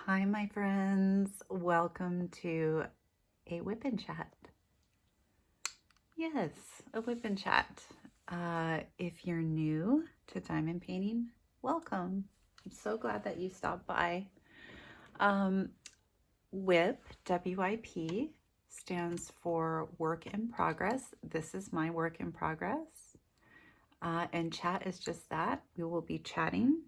Hi, my friends. Welcome to a WIP and Chat. Yes, a WIP and Chat. If you're new to diamond painting, welcome. I'm so glad that you stopped by. WIP, W-I-P, stands for work in progress. This is my work in progress. And chat is just that. We will be chatting.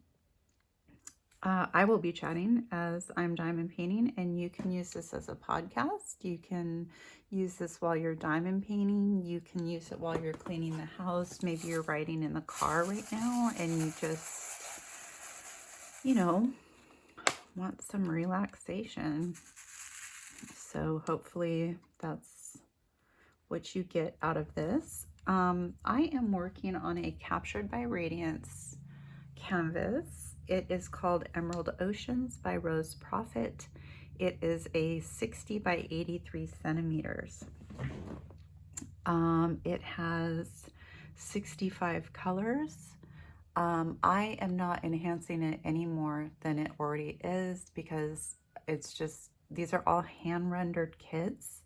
I will be chatting as I'm diamond painting, and you can use this as a podcast. You can use this while you're diamond painting. You can use it while you're cleaning the house. Maybe you're riding in the car right now and you just, want some relaxation. So hopefully that's what you get out of this. I am working on a Captured by Radiance canvas. It is called Emerald Oceans by Rose Prophet. It is a 60 by 83 centimeters. It has 65 colors. I am not enhancing it any more than it already is because it's just, these are all hand rendered kits.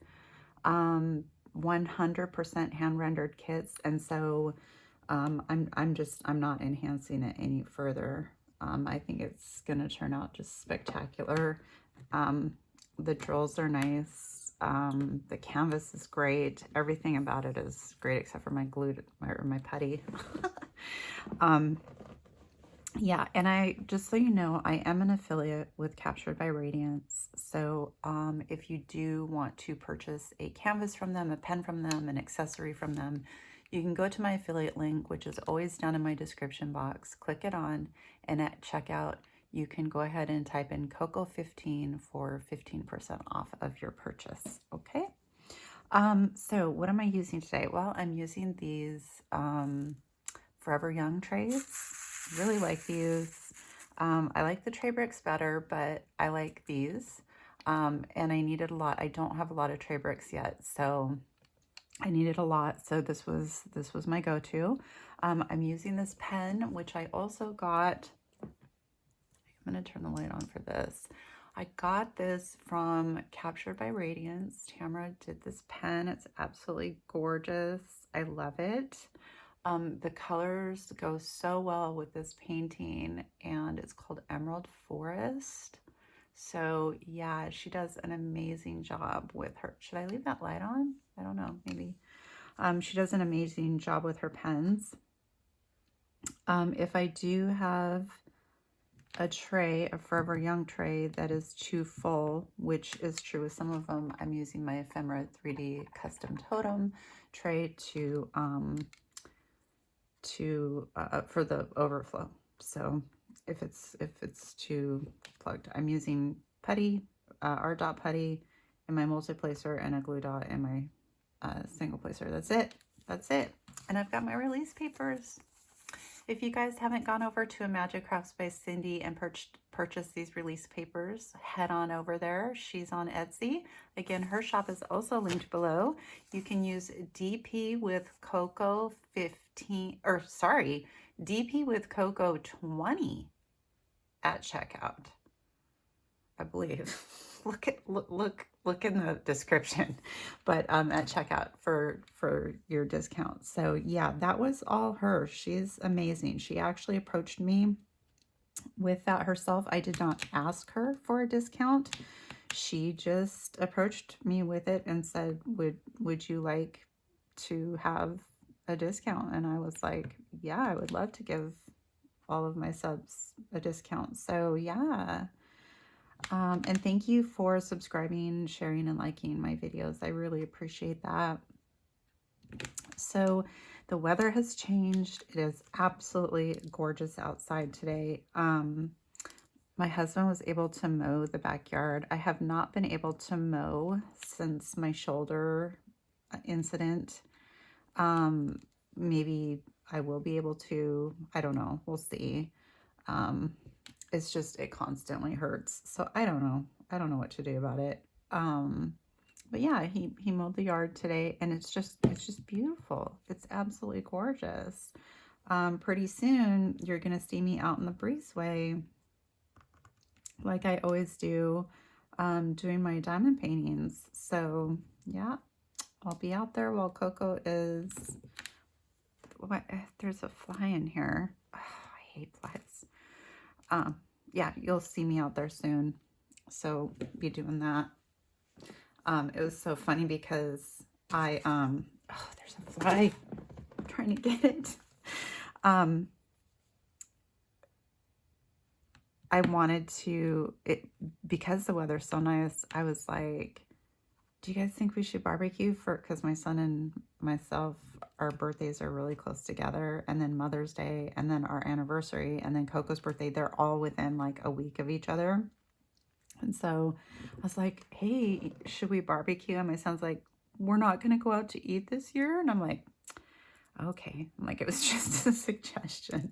100% hand rendered kits, and so I'm not enhancing it any further. I think it's gonna turn out just spectacular. The drills are nice. The canvas is great. Everything about it is great except for my glue, my putty. Yeah, and I, just so you know, I am an affiliate with Captured by Radiance. So if you do want to purchase a canvas from them, a pen from them, an accessory from them, you can go to my affiliate link, which is always down in my description box, click it on, and at checkout, you can go ahead and type in Coco 15 for 15% off of your purchase, okay? So what am I using today? Well, I'm using these Forever Young trays. Really like these. I like the tray bricks better, but I like these. And I needed a lot. I don't have a lot of tray bricks yet, so I needed a lot. So this was my go-to. I'm using this pen, which I also got. I'm gonna turn the light on for this. I got this from Captured by Radiance. Tamara did this pen. It's absolutely gorgeous. I love it. The colors go so well with this painting, and it's called Emerald Forest. So yeah, she does an amazing job with her. Should I leave that light on? I don't know, maybe. She does an amazing job with her pens. If I do have a tray, a Forever Young tray that is too full, which is true with some of them, I'm using my Ephemera 3D Custom Totem tray for the overflow. So if it's too plugged, I'm using putty, art dot putty in my multi-placer and a glue dot in my single placer. That's it. And I've got my release papers. If you guys haven't gone over to ImagiCraftsByCindy and purchased these release papers, head on over there. She's on Etsy. Again, her shop is also linked below. You can use DP with Coco 15, or sorry, DP with Coco 20 at checkout, I believe. Look in the description, but at checkout for your discount. So yeah, that was all her. She's amazing. She actually approached me with that herself. I did not ask her for a discount. She just approached me with it and said, would you like to have a discount? And I was like, yeah, I would love to give all of my subs a discount. So yeah. And thank you for subscribing, sharing, and liking my videos. I really appreciate that. So the weather has changed. It is absolutely gorgeous outside today. My husband was able to mow the backyard. I have not been able to mow since my shoulder incident. Maybe I will be able to. I don't know. We'll see. It's just, it constantly hurts. So I don't know what to do about it. But yeah, he mowed the yard today, and it's just beautiful. It's absolutely gorgeous. Pretty soon you're going to see me out in the breezeway like I always do, doing my diamond paintings. So yeah, I'll be out there while Coco is, what, there's a fly in here. Oh, I hate flies. Yeah, you'll see me out there soon. So be doing that. It was so funny because I, oh, there's a fly. I'm trying to get it. I wanted to, because the weather's so nice, I was like, do you guys think we should barbecue because my son and myself, our birthdays are really close together, and then Mother's Day, and then our anniversary, and then Coco's birthday, they're all within like a week of each other. And so I was like, hey, should we barbecue? And my son's like, we're not going to go out to eat this year. And I'm like, okay. I'm like, it was just a suggestion.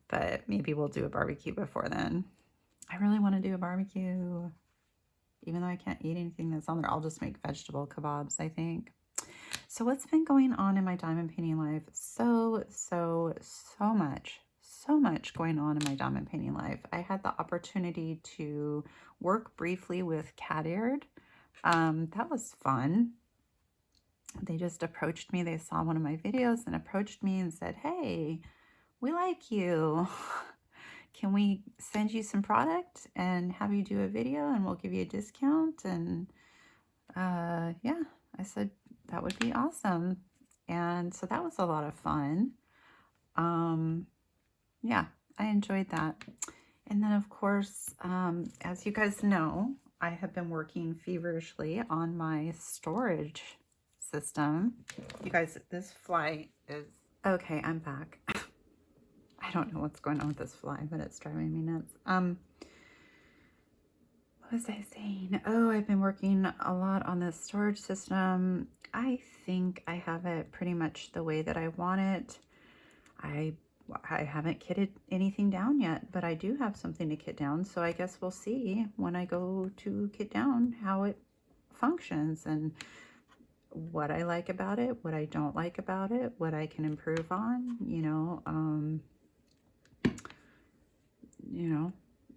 But maybe we'll do a barbecue before then. I really want to do a barbecue. Even though I can't eat anything that's on there, I'll just make vegetable kebabs, I think. So what's been going on in my diamond painting life? So much going on in my diamond painting life. I had the opportunity to work briefly with Cadyard. That was fun. They just approached me. They saw one of my videos and approached me and said, hey, we like you. Can we send you some product and have you do a video and we'll give you a discount? And yeah, I said that would be awesome. And so that was a lot of fun. Yeah, I enjoyed that. And then of course, as you guys know, I have been working feverishly on my storage system. You guys, this fly is, okay, I'm back. I don't know what's going on with this fly, but it's driving me nuts. What was I saying? Oh, I've been working a lot on this storage system. I think I have it pretty much the way that I want it. I haven't kitted anything down yet, but I do have something to kit down. So I guess we'll see when I go to kit down how it functions and what I like about it, what I don't like about it, what I can improve on,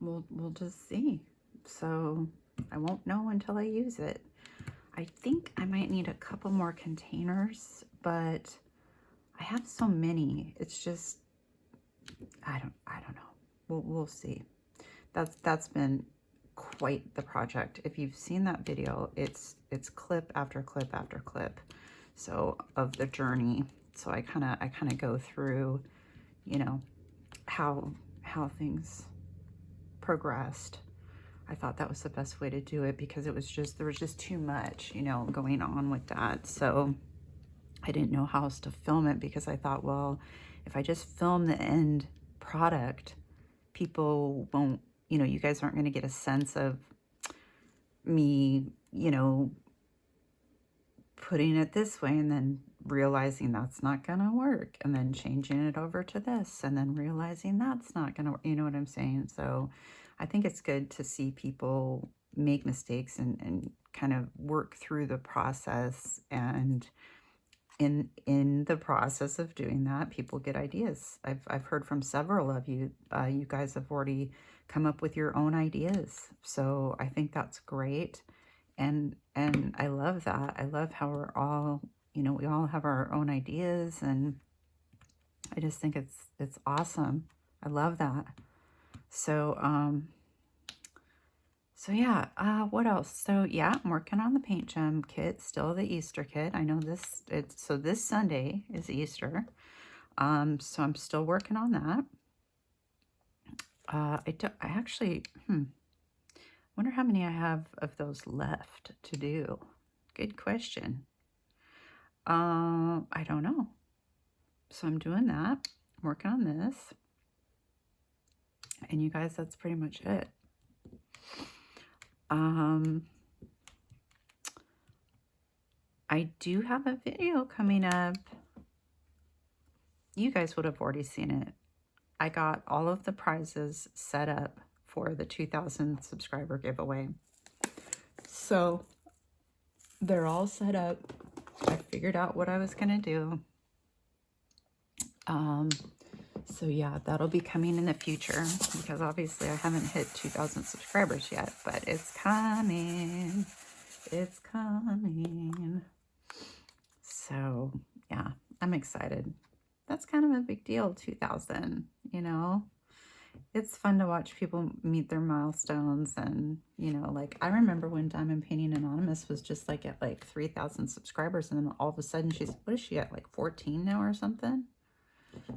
we'll just see. So I won't know until I use it. I think I might need a couple more containers, but I have so many. It's just, I don't know. We'll see. That's been quite the project. If you've seen that video, it's clip after clip after clip. So of the journey. So I kind of go through, how things progressed. I thought that was the best way to do it because there was just too much, going on with that. So I didn't know how else to film it because I thought, well, if I just film the end product, people won't, you guys aren't going to get a sense of me, putting it this way and then realizing that's not going to work and then changing it over to this and then realizing that's not going to work. You know what I'm saying? So I think it's good to see people make mistakes and kind of work through the process, and in the process of doing that, people get ideas. I've heard from several of you. You guys have already come up with your own ideas, so I think that's great, and I love that. I love how we're all, we all have our own ideas, and I just think it's awesome. I love that. So so yeah, what else? So yeah, I'm working on the paint gem kit, still the Easter kit. I know so this Sunday is Easter. So I'm still working on that. I actually, wonder how many I have of those left to do. Good question. I don't know. So I'm doing that, I'm working on this. And you guys, that's pretty much it. I do have a video coming up. You guys would have already seen it. I got all of the prizes set up for the 2,000 subscriber giveaway. So they're all set up. I figured out what I was going to do. So yeah, that'll be coming in the future because obviously I haven't hit 2,000 subscribers yet, but it's coming. It's coming. So yeah, I'm excited. That's kind of a big deal, 2,000, you know? It's fun to watch people meet their milestones. And, you know, like I remember when Diamond Painting Anonymous was just like at like 3,000 subscribers. And then all of a sudden what is she at, like 14 now or something?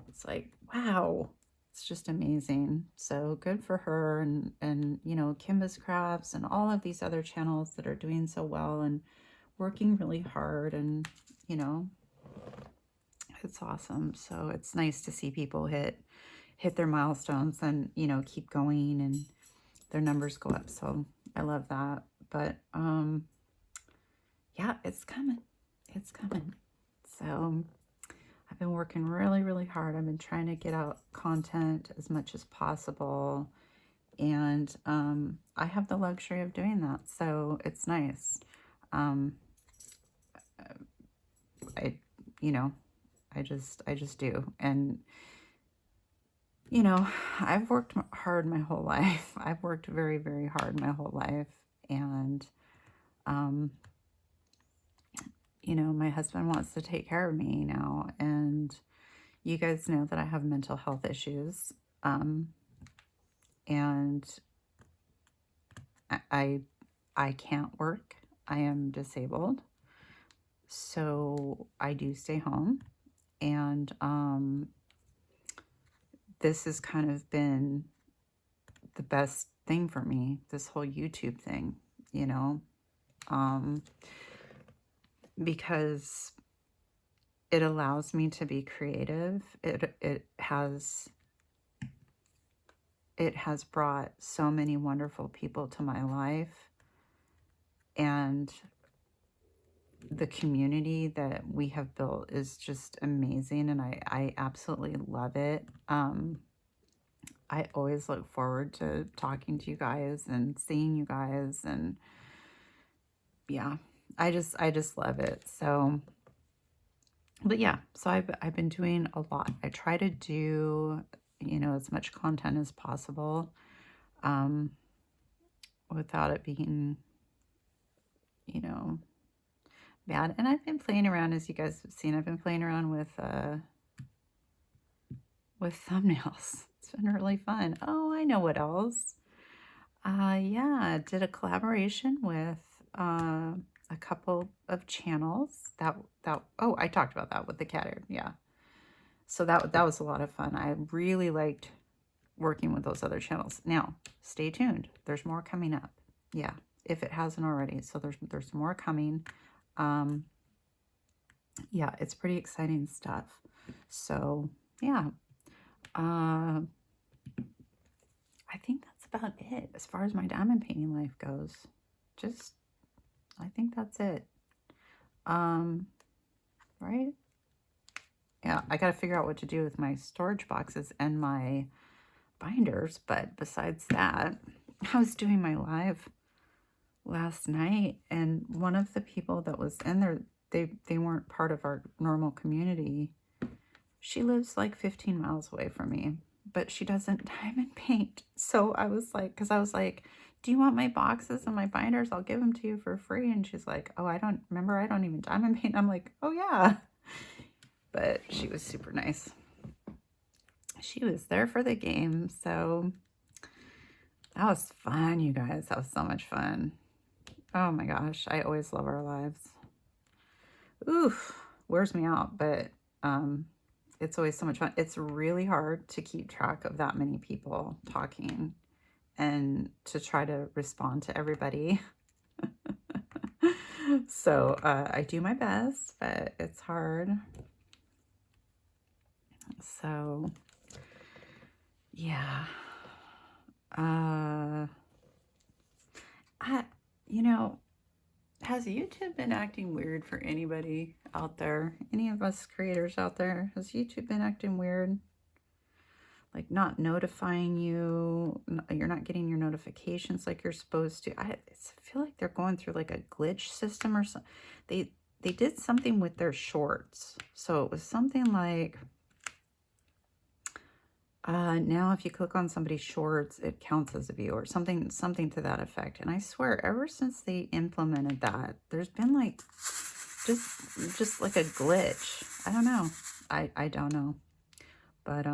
It's like, wow, it's just amazing. So good for her. And you know, Kimba's Crafts and all of these other channels that are doing so well and working really hard. And, you know, it's awesome. So it's nice to see people hit their milestones and, you know, keep going and their numbers go up. So I love that. But yeah, it's coming. It's coming. So I've been working really, really hard. I've been trying to get out content as much as possible. And I have the luxury of doing that. So it's nice. You know, I just do. And, you know, I've worked hard my whole life. I've worked very, very hard my whole life. And, you know, my husband wants to take care of me now. And you guys know that I have mental health issues. And I can't work. I am disabled. So I do stay home. And this has kind of been the best thing for me, this whole YouTube thing, you know, because it allows me to be creative. It has brought so many wonderful people to my life, and the community that we have built is just amazing, and I absolutely love it. I always look forward to talking to you guys and seeing you guys, and yeah, I just love it. So, but yeah, so I've been doing a lot. I try to do, you know, as much content as possible, without it being, you know, bad. And I've been playing around, as you guys have seen. I've been playing around with thumbnails. It's been really fun. Oh, I know what else. Yeah, I did a collaboration with a couple of channels. Oh, I talked about that with the cat ear. Yeah. So that was a lot of fun. I really liked working with those other channels. Now, stay tuned. There's more coming up. Yeah, if it hasn't already. So there's more coming. Yeah, it's pretty exciting stuff. So, yeah. I think that's about it as far as my diamond painting life goes. I think that's it. Right? Yeah, I got to figure out what to do with my storage boxes and my binders. But besides that, I was doing my live last night, and one of the people that was in there, they weren't part of our normal community. She lives like 15 miles away from me, but she doesn't diamond paint. So I was like, do you want my boxes and my binders? I'll give them to you for free. And she's like, oh, I don't even diamond paint. I'm like, oh yeah. But she was super nice. She was there for the game. So that was fun, you guys. That was so much fun. Oh my gosh. I always love our lives. Oof, wears me out, but it's always so much fun. It's really hard to keep track of that many people talking and to try to respond to everybody. So I do my best, but it's hard. So yeah. You know, has YouTube been acting weird for anybody out there? Any of us creators out there? Has YouTube been acting weird? Like not notifying you, you're not getting your notifications like you're supposed to. I feel like they're going through like a glitch system or something. They did something with their shorts. So it was something like, Now if you click on somebody's shorts, it counts as a view or something to that effect. And I swear, ever since they implemented that, there's been like just like a glitch. I don't know. I don't know. But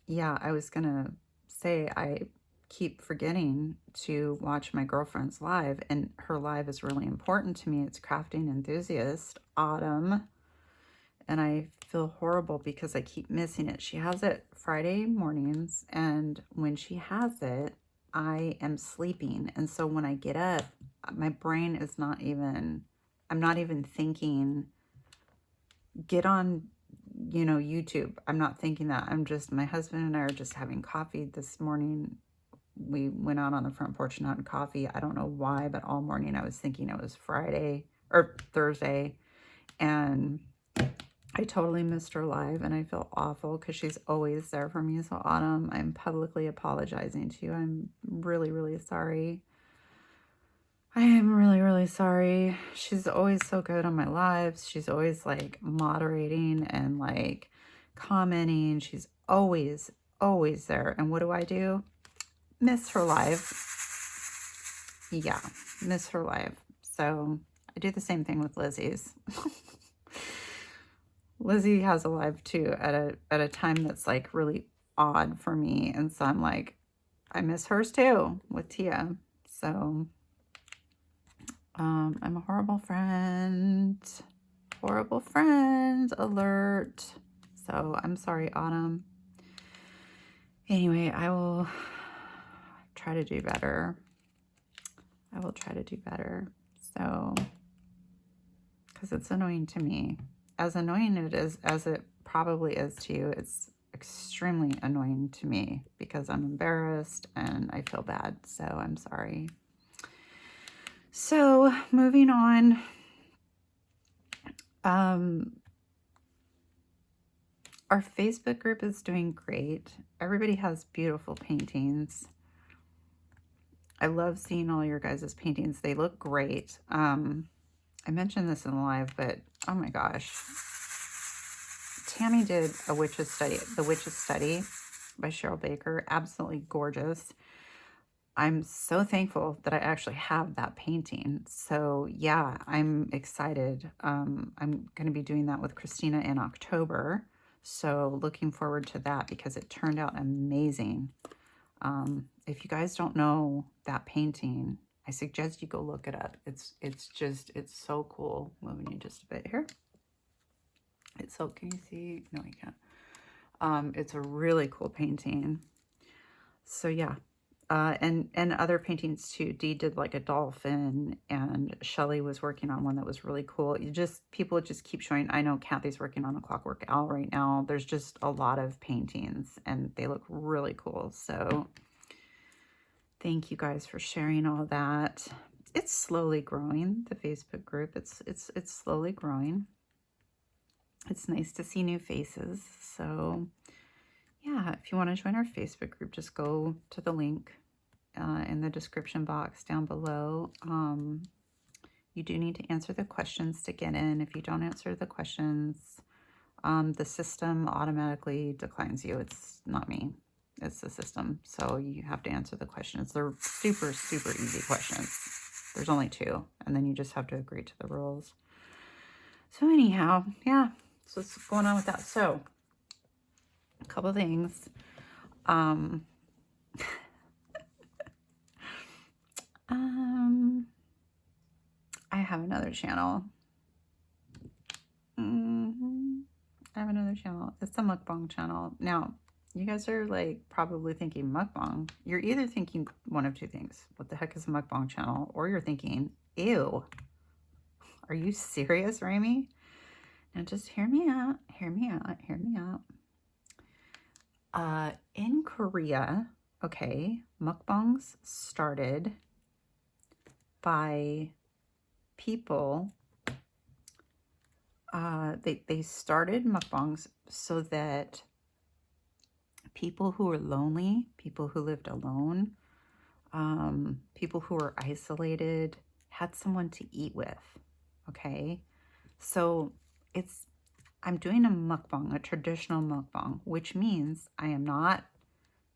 yeah, I was gonna say I keep forgetting to watch my girlfriend's live, and her live is really important to me. It's Crafting Enthusiast Autumn, and I feel horrible because I keep missing it. She has it Friday mornings, and when she has it, I am sleeping. And so when I get up, my brain is not even, I'm not even thinking, get on, you know, YouTube. I'm not thinking that. I'm just, my husband and I are just having coffee this morning. We went out on the front porch and had coffee. I don't know why, but all morning I was thinking it was Friday or Thursday. And I totally missed her live, and I feel awful because she's always there for me. So Autumn, I'm publicly apologizing to you. I'm really, really sorry. I am really, really sorry. She's always so good on my lives. She's always like moderating and like commenting. She's always, always there. And what do? Miss her live. Yeah, miss her live. So I do the same thing with Lizzie's. Lizzie has a live too at a time that's like really odd for me. And so I'm like, I miss hers too with Tia. So I'm a horrible friend. Horrible friend alert. So I'm sorry, Autumn. Anyway, I will try to do better. I will try to do better. So, because it's annoying to me. As annoying it is, as it probably is to you, it's extremely annoying to me because I'm embarrassed and I feel bad. So I'm sorry. So moving on. Our Facebook group is doing great. Everybody has beautiful paintings. I love seeing all your guys' paintings. They look great. I mentioned this in the live, but oh my gosh. Tammy did a witch's study, The Witch's Study by Cheryl Baker. Absolutely gorgeous. I'm so thankful that I actually have that painting. So yeah, I'm excited. I'm going to be doing that with Christina in October. So looking forward to that because it turned out amazing. If you guys don't know that painting, I suggest you go look it up. It's so cool. Moving you just a bit here. It's so, can you see? No, you can't. It's a really cool painting. So yeah. And other paintings too. Dee did like a dolphin, and Shelly was working on one that was really cool. People just keep showing. I know Kathy's working on a Clockwork Owl right now. There's just a lot of paintings, and they look really cool. So thank you guys for sharing all that. It's slowly growing, the Facebook group. It's slowly growing. It's nice to see new faces. So yeah, if you want to join our Facebook group, just go to the link in the description box down below. You do need to answer the questions to get in. If you don't answer the questions, the system automatically declines you. It's not me. It's the system. So you have to answer the questions. They're super, super easy questions. There's only 2, and then you just have to agree to the rules. So anyhow, yeah. So what's going on with that? So a couple things. I have another channel. I have another channel. It's a mukbang channel. Now, you guys are like probably thinking mukbang. You're either thinking one of 2 things. What the heck is a mukbang channel? Or you're thinking, ew. Are you serious, Rami? Now just hear me out. Hear me out. Hear me out. In Korea, okay, mukbangs started by people. They started mukbangs so that people who were lonely, people who lived alone, people who were isolated, had someone to eat with, okay? So it's I'm doing a mukbang, a traditional mukbang, which means I am not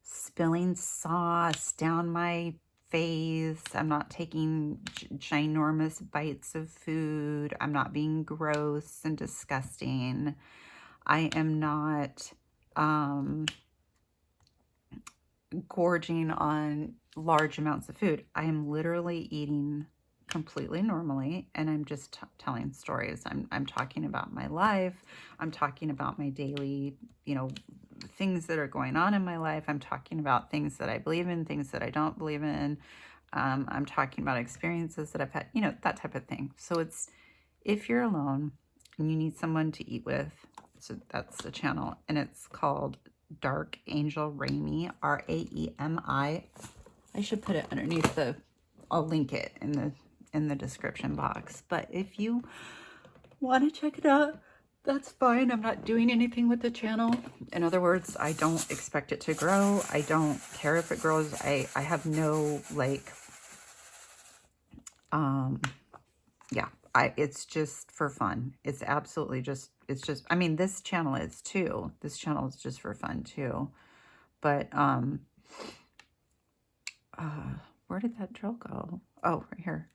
spilling sauce down my face. I'm not taking ginormous bites of food. I'm not being gross and disgusting. I am not gorging on large amounts of food. I am literally eating completely normally, and I'm just telling stories. I'm talking about my life. I'm talking about my daily, things that are going on in my life. I'm talking about things that I believe in, things that I don't believe in. I'm talking about experiences that I've had, that type of thing. So it's, if you're alone and you need someone to eat with, so that's the channel, and it's called Dark Angel Raimi, Raemi. I should put it underneath I'll link it in the description box. But if you want to check it out, that's fine. I'm not doing anything with the channel. In other words, I don't expect it to grow. I don't care if it grows. I have no, like, yeah, it's just for fun. It's absolutely just, I mean, this channel is too. This channel is just for fun too. But, where did that drill go? Oh, right here.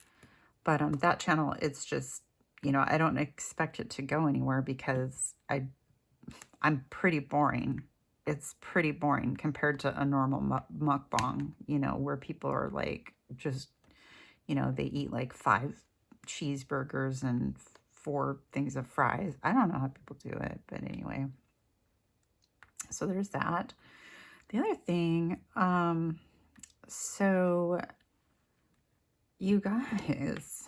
But, that channel, it's just, I don't expect it to go anywhere because I'm pretty boring. It's pretty boring compared to a normal mukbang, where people are like, just, they eat like 5 cheeseburgers and 4 things of fries. I don't know how people do it, but anyway. So there's that. The other thing, so you guys,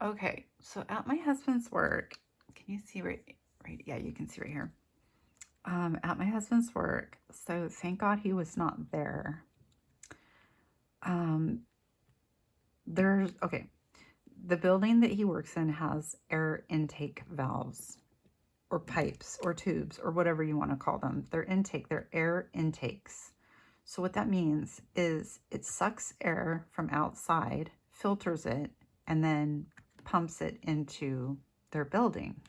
okay, so at my husband's work, can you see right, yeah, you can see right here. At my husband's work, so thank God he was not there. Okay, the building that he works in has air intake valves or pipes or tubes or whatever you want to call them. They're air intakes. So what that means is it sucks air from outside, filters it, and then pumps it into their building.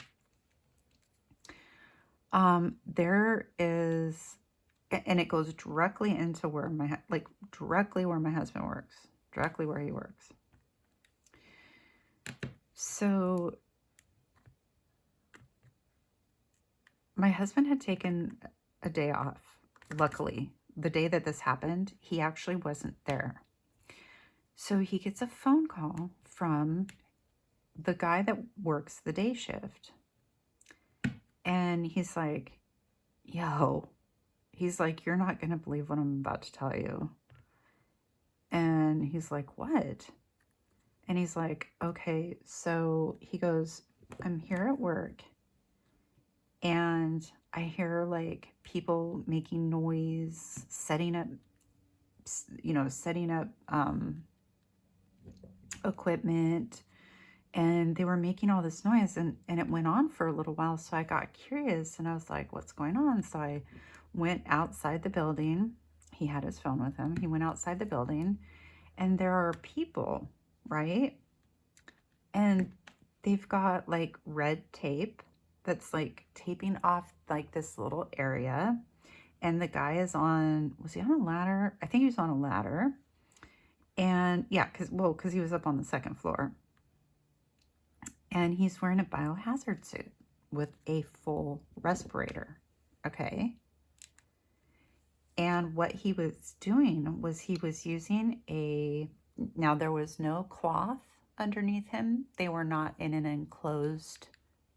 There is, and it goes directly into where directly where my husband works, directly where he works. So my husband had taken a day off. Luckily, the day that this happened, he actually wasn't there. So he gets a phone call from the guy that works the day shift. And he's like, yo, he's like, you're not going to believe what I'm about to tell you. And he's like, what? And he's like, okay, so he goes, I'm here at work and I hear like people making noise, setting up equipment, and they were making all this noise, and it went on for a little while. So I got curious and I was like, what's going on? So I went outside the building. He had his phone with him. He went outside the building, and there are people, right? And they've got like red tape that's like taping off like this little area. And the guy is was he on a ladder? I think he was on a ladder. And yeah, because he was up on the 2nd floor. And he's wearing a biohazard suit with a full respirator. Okay. And what he was doing was he was using now there was no cloth underneath him. They were not in an enclosed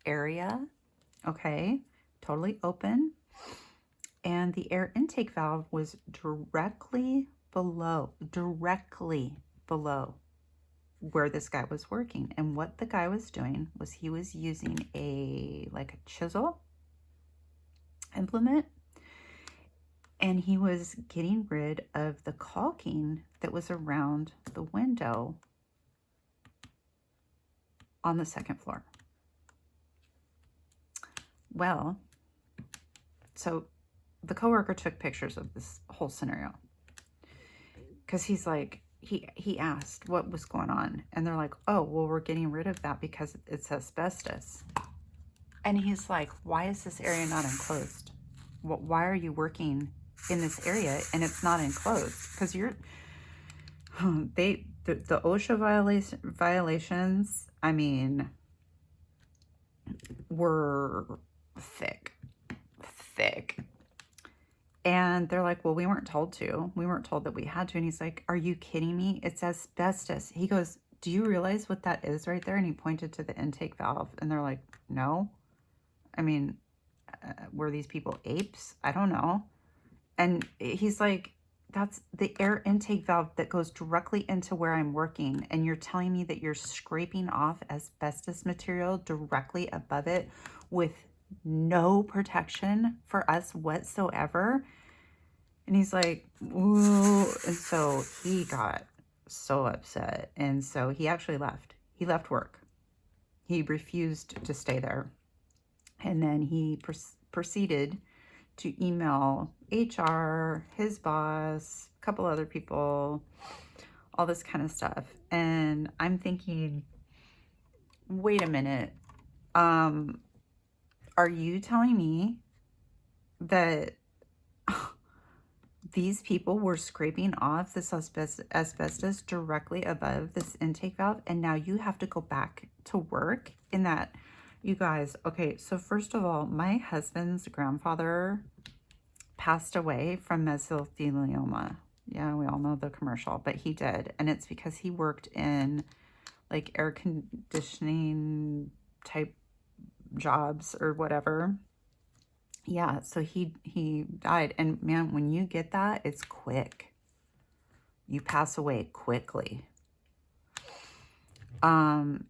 area. Okay. Totally open. And the air intake valve was directly below where this guy was working. And what the guy was doing was he was using a chisel implement, and he was getting rid of the caulking that was around the window on the 2nd floor. Well, so the coworker took pictures of this whole scenario because he's like, he asked what was going on. And they're like, oh, well, we're getting rid of that because it's asbestos. And he's like, why is this area not enclosed? Why are you working in this area and it's not enclosed? Because you're, the OSHA violations, I mean, were thick. And they're like, well, we weren't told to. We weren't told that we had to. And he's like, are you kidding me? It's asbestos. He goes, do you realize what that is right there? And he pointed to the intake valve. And they're like, no. I mean, were these people apes? I don't know. And he's like, that's the air intake valve that goes directly into where I'm working. And you're telling me that you're scraping off asbestos material directly above it with no protection for us whatsoever. And he's like, ooh. And so he got so upset. And so he actually left. He left work. He refused to stay there. And then he proceeded to email HR, his boss, a couple other people, all this kind of stuff. And I'm thinking, wait a minute. Are you telling me that these people were scraping off this asbestos directly above this intake valve, and now you have to go back to work in that? You guys, okay, so first of all, my husband's grandfather passed away from mesothelioma. Yeah, we all know the commercial, but he did. And it's because he worked in like air conditioning type jobs or whatever. Yeah, so he died. And man, when you get that, it's quick. You pass away quickly. And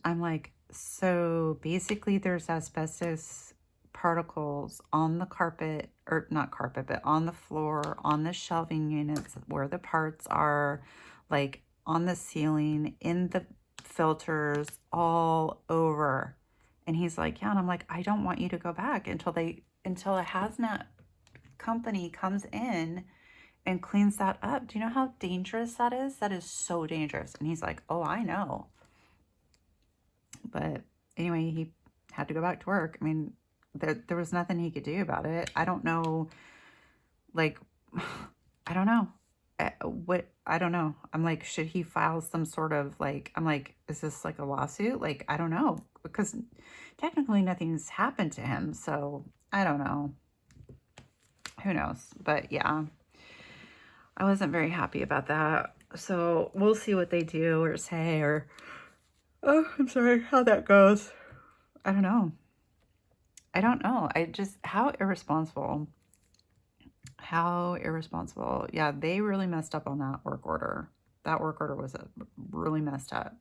I'm like, so basically there's asbestos particles on the carpet, or not carpet, but on the floor, on the shelving units where the parts are, like on the ceiling, in the filters, all over. And he's like, yeah. And I'm like, I don't want you to go back until a hazmat company comes in and cleans that up. Do you know how dangerous that is? That is so dangerous. And he's like, oh, I know. But anyway, he had to go back to work. I mean, there was nothing he could do about it. I don't know. Like, I don't know. I don't know. I'm like, should he file some sort of like, I'm like, is this like a lawsuit? Like, I don't know, because technically nothing's happened to him. So I don't know. Who knows? But yeah, I wasn't very happy about that. So we'll see what they do or say, or, oh, I'm sorry, how that goes. I don't know. I just, how irresponsible. How irresponsible. Yeah, they really messed up on that work order. That work order was really messed up.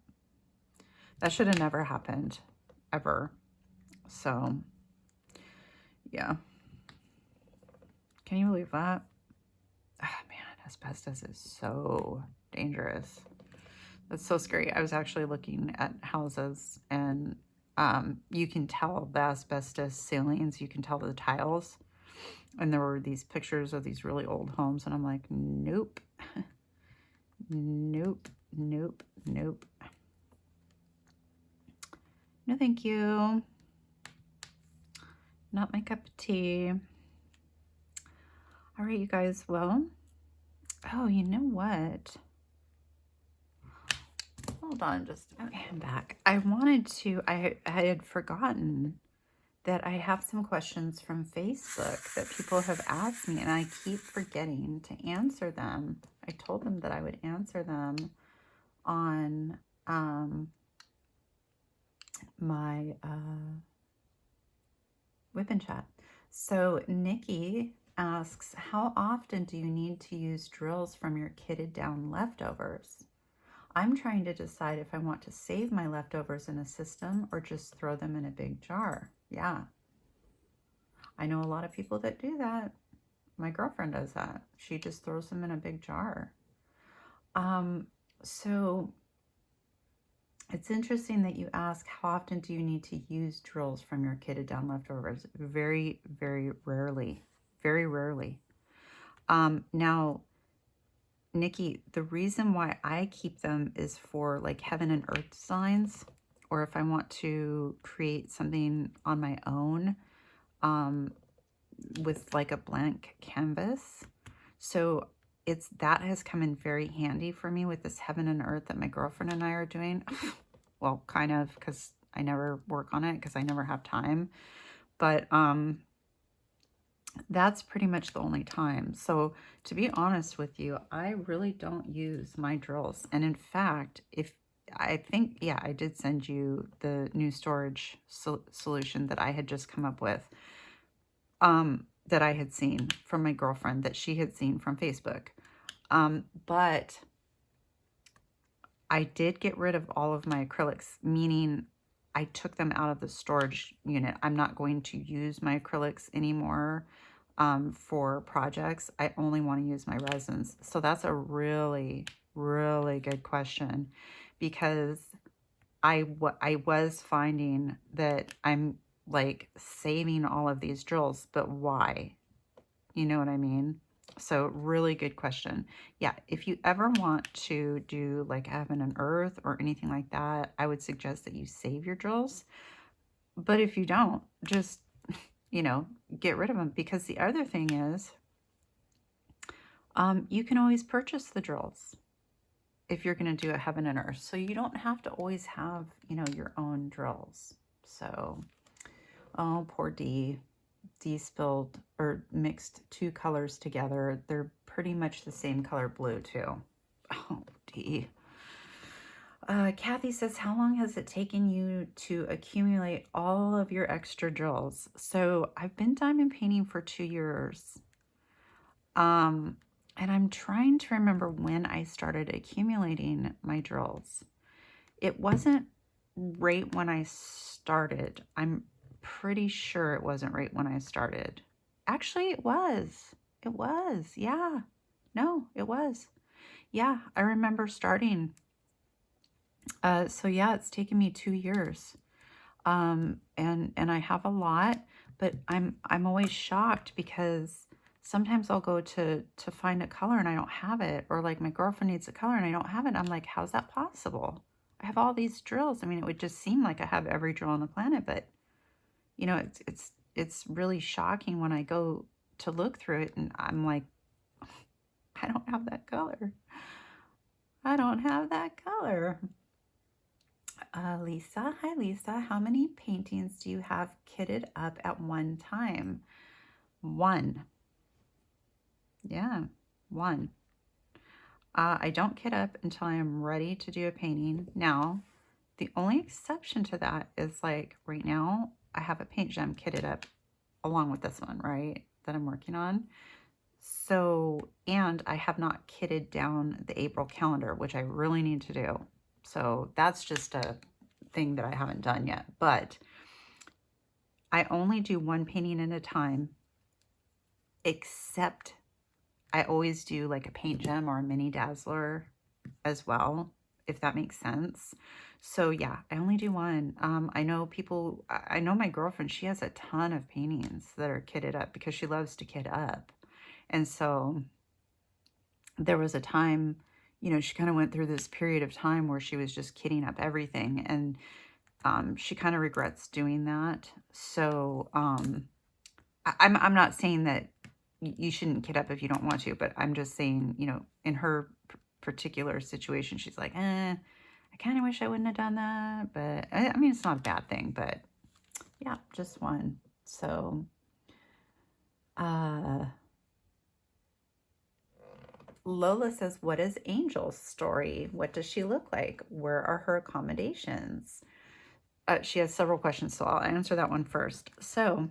That should have never happened, ever. So, yeah. Can you believe that? Ah, man, asbestos is so dangerous. That's so scary. I was actually looking at houses, and you can tell the asbestos ceilings. You can tell the tiles. And there were these pictures of these really old homes, and I'm like, nope. Nope, nope, nope. No, thank you. Not my cup of tea. All right, you guys. Well, oh, you know what? Hold on, just, okay, I'm back. I wanted to, I had forgotten that I have some questions from Facebook that people have asked me, and I keep forgetting to answer them. I told them that I would answer them on my WIP and Chat. So Nikki asks, how often do you need to use drills from your kitted down leftovers? I'm trying to decide if I want to save my leftovers in a system or just throw them in a big jar. Yeah. I know a lot of people that do that. My girlfriend does that. She just throws them in a big jar. So it's interesting that you ask, how often do you need to use drills from your kitted down leftovers? Very, very rarely. Very rarely. Now, Nikki, the reason why I keep them is for like heaven and earth designs, or if I want to create something on my own with like a blank canvas. So that has come in very handy for me with this heaven and earth that my girlfriend and I are doing. Well, kind of, because I never work on it because I never have time. But that's pretty much the only time. So to be honest with you, I really don't use my drills. And in fact, I think, yeah, I did send you the new storage solution that I had just come up with, that I had seen from my girlfriend, that she had seen from Facebook. But I did get rid of all of my acrylics, meaning I took them out of the storage unit. I'm not going to use my acrylics anymore for projects. I only want to use my resins. So that's a really, really good question, because I was finding that I'm like saving all of these drills, but why? You know what I mean? So really good question. Yeah, if you ever want to do like heaven and earth or anything like that, I would suggest that you save your drills. But if you don't, just, you know, get rid of them, because the other thing is, you can always purchase the drills if you're going to do a heaven and earth. So you don't have to always have, you know, your own drills. So, oh, poor Dee. Dee spilled or mixed two colors together. They're pretty much the same color blue too. Oh, Dee. Kathy says, how long has it taken you to accumulate all of your extra drills? So I've been diamond painting for 2 years. And I'm trying to remember when I started accumulating my drills. It wasn't right when I started. I'm pretty sure it wasn't right when I started. Actually, it was. It was. Yeah. No, it was. Yeah, I remember starting. So yeah, it's taken me 2 years. And I have a lot, but I'm always shocked, because sometimes I'll go to find a color and I don't have it, or like my girlfriend needs a color and I don't have it. I'm like, how's that possible? I have all these drills. I mean, it would just seem like I have every drill on the planet, but you know, it's really shocking when I go to look through it and I'm like, I don't have that color. I don't have that color. Lisa, hi Lisa. How many paintings do you have kitted up at one time? One. Yeah, one. I don't kit up until I am ready to do a painting. Now, the only exception to that is like right now, I have a paint gem kitted up along with this one, right, that I'm working on. So, and I have not kitted down the April calendar, which I really need to do. So that's just a thing that I haven't done yet. But I only do one painting at a time, except I always do like a paint gem or a mini dazzler as well, if that makes sense. So yeah, I only do one. I know people, I know my girlfriend, she has a ton of paintings that are kitted up because she loves to kit up. And so there was a time, you know, she kind of went through this period of time where she was just kitting up everything, and she kind of regrets doing that. So I'm not saying that you shouldn't kit up if you don't want to, but I'm just saying, you know, in her particular situation, she's like, I kind of wish I wouldn't have done that. But I mean, it's not a bad thing, but yeah, just one. So, Lola says, what is Angel's story? What does she look like? Where are her accommodations? She has several questions, so I'll answer that one first. So,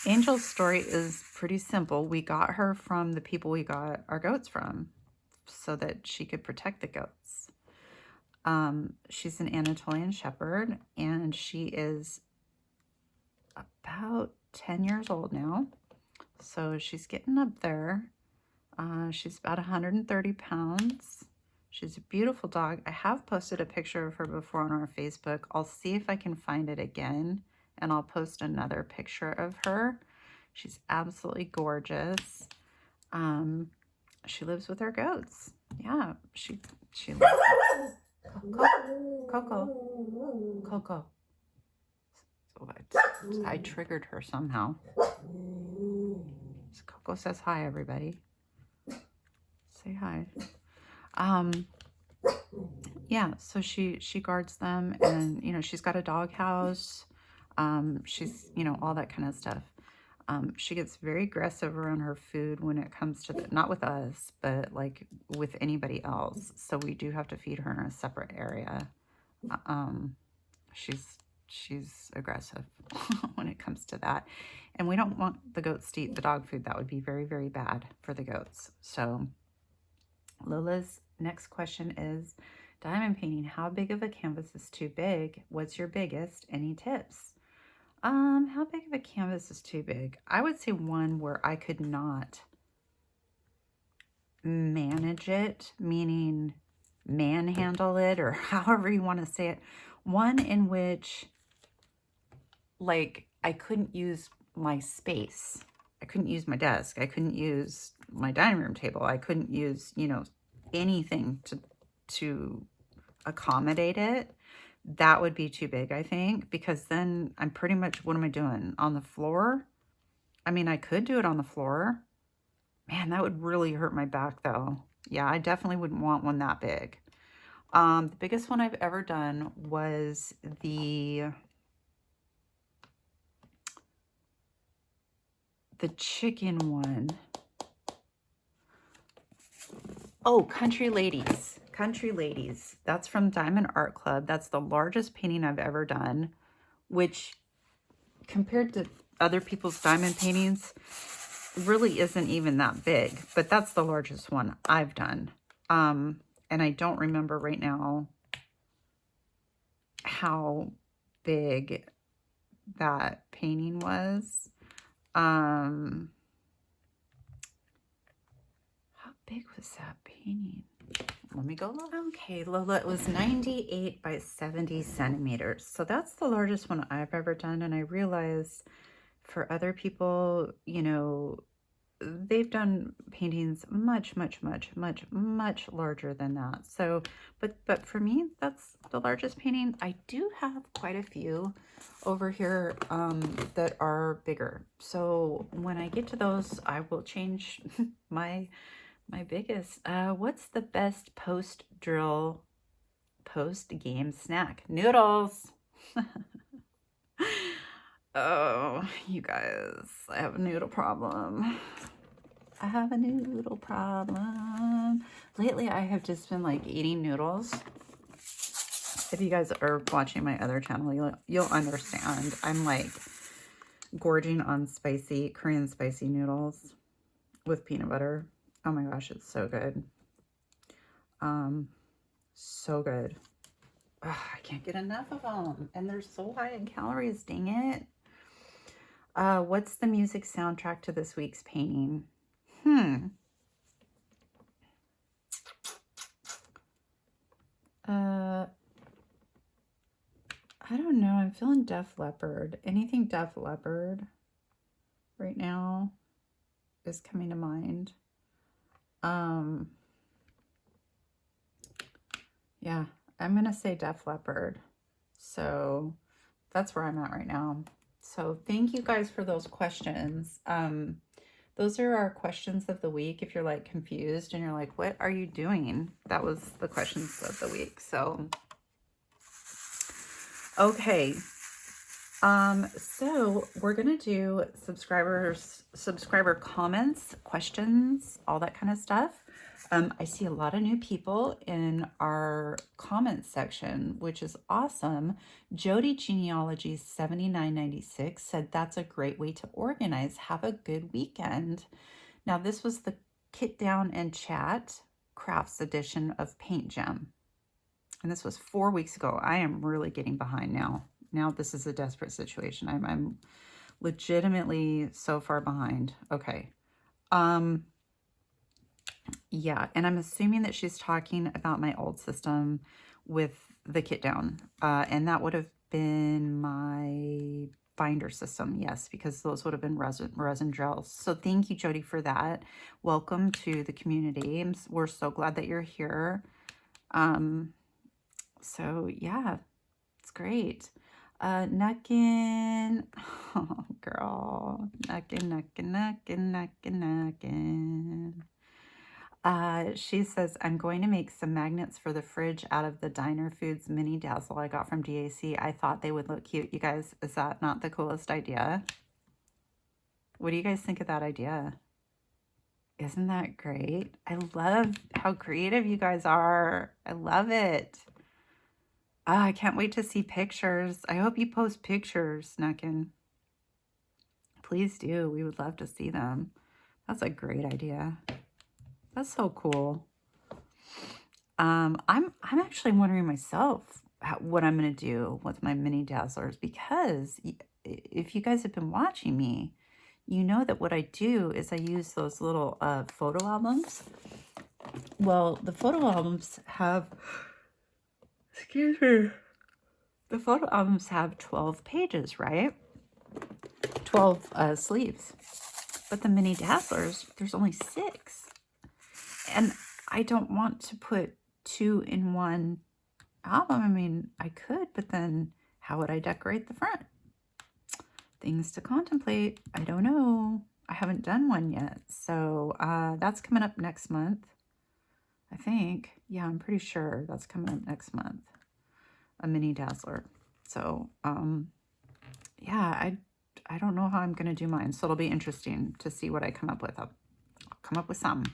Angel's story is pretty simple. We got her from the people we got our goats from so that she could protect the goats. She's an Anatolian Shepherd, and she is about 10 years old now. So she's getting up there. She's about 130 pounds. She's a beautiful dog. I have posted a picture of her before on our Facebook. I'll see if I can find it again, and I'll post another picture of her. She's absolutely gorgeous. She lives with her goats. Yeah, she lives. Coco. What? I triggered her somehow. So Coco says hi, everybody. Say hi. Yeah, so she guards them, and you know, she's got a dog house. She's, you know, all that kind of stuff. She gets very aggressive around her food when it comes to not with us, but like with anybody else. So we do have to feed her in a separate area. She's aggressive when it comes to that. And we don't want the goats to eat the dog food. That would be very, very bad for the goats. So Lola's next question is, diamond painting, how big of a canvas is too big? What's your biggest? Any tips? How big of a canvas is too big? I would say one where I could not manage it, meaning manhandle it, or however you want to say it. One in which, like, I couldn't use my space. I couldn't use my desk. I couldn't use my dining room table. I couldn't use, you know, anything to accommodate it. That would be too big, I think, because then I'm pretty much, what am I doing? On the floor? I mean, I could do it on the floor. Man, that would really hurt my back, though. Yeah, I definitely wouldn't want one that big. The biggest one I've ever done was the chicken one. Oh, Country Ladies. Country Ladies. That's from Diamond Art Club. That's the largest painting I've ever done, which compared to other people's diamond paintings really isn't even that big, but that's the largest one I've done. And I don't remember right now how big that painting was. How big was that painting? Let me go look. Okay, Lola, it was 98 by 70 centimeters. So that's the largest one I've ever done. And I realize for other people, you know, they've done paintings much, much, much, much, much larger than that. So, but for me, that's the largest painting. I do have quite a few over here that are bigger. So when I get to those, I will change my biggest. What's the best post-game snack? Noodles. Oh, you guys, I have a noodle problem. I have a noodle problem. Lately, I have just been like eating noodles. If you guys are watching my other channel, you'll understand. I'm like gorging on spicy, Korean spicy noodles with peanut butter. Oh my gosh, it's so good. So good. Ugh, I can't get enough of them. And they're so high in calories, dang it. What's the music soundtrack to this week's painting? I don't know. I'm feeling Def Leppard. Anything Def Leppard right now is coming to mind. Yeah, I'm going to say Def Leppard. So that's where I'm at right now. So thank you guys for those questions. Those are our questions of the week. If you're like confused and you're like, what are you doing? That was the questions of the week. So, okay. So we're going to do subscriber comments, questions, all that kind of stuff. I see a lot of new people in our comments section, which is awesome. Jody Genealogy 7996 said, that's a great way to organize. Have a good weekend. Now, this was the Kit Down and Chat Crafts edition of Paint Gem. And this was 4 weeks ago. I am really getting behind now. Now this is a desperate situation. I'm legitimately so far behind. Okay. Yeah, and I'm assuming that she's talking about my old system with the kit down. And that would have been my binder system. Yes, because those would have been resin gels. So thank you, Jody, for that. Welcome to the community. We're so glad that you're here. So yeah, it's great. Nuckin. Oh, girl. Nuckin. She says, I'm going to make some magnets for the fridge out of the Diner Foods mini dazzle I got from DAC. I thought they would look cute. You guys, is that not the coolest idea? What do you guys think of that idea? Isn't that great? I love how creative you guys are. I love it. I can't wait to see pictures. I hope you post pictures, Nuckin. Please do. We would love to see them. That's a great idea. That's so cool. I'm actually wondering myself what I'm going to do with my mini dazzlers, because if you guys have been watching me, you know that what I do is I use those little photo albums. Well, the photo albums have, excuse me, the photo albums have 12 pages, right? 12 sleeves. But the mini dazzlers, there's only 6. And I don't want to put 2 in one album. I mean, I could, but then how would I decorate the front? Things to contemplate. I don't know. I haven't done one yet. So that's coming up next month, I think. Yeah, I'm pretty sure that's coming up next month. A mini dazzler. So yeah, I don't know how I'm going to do mine. So it'll be interesting to see what I come up with. I'll come up with some.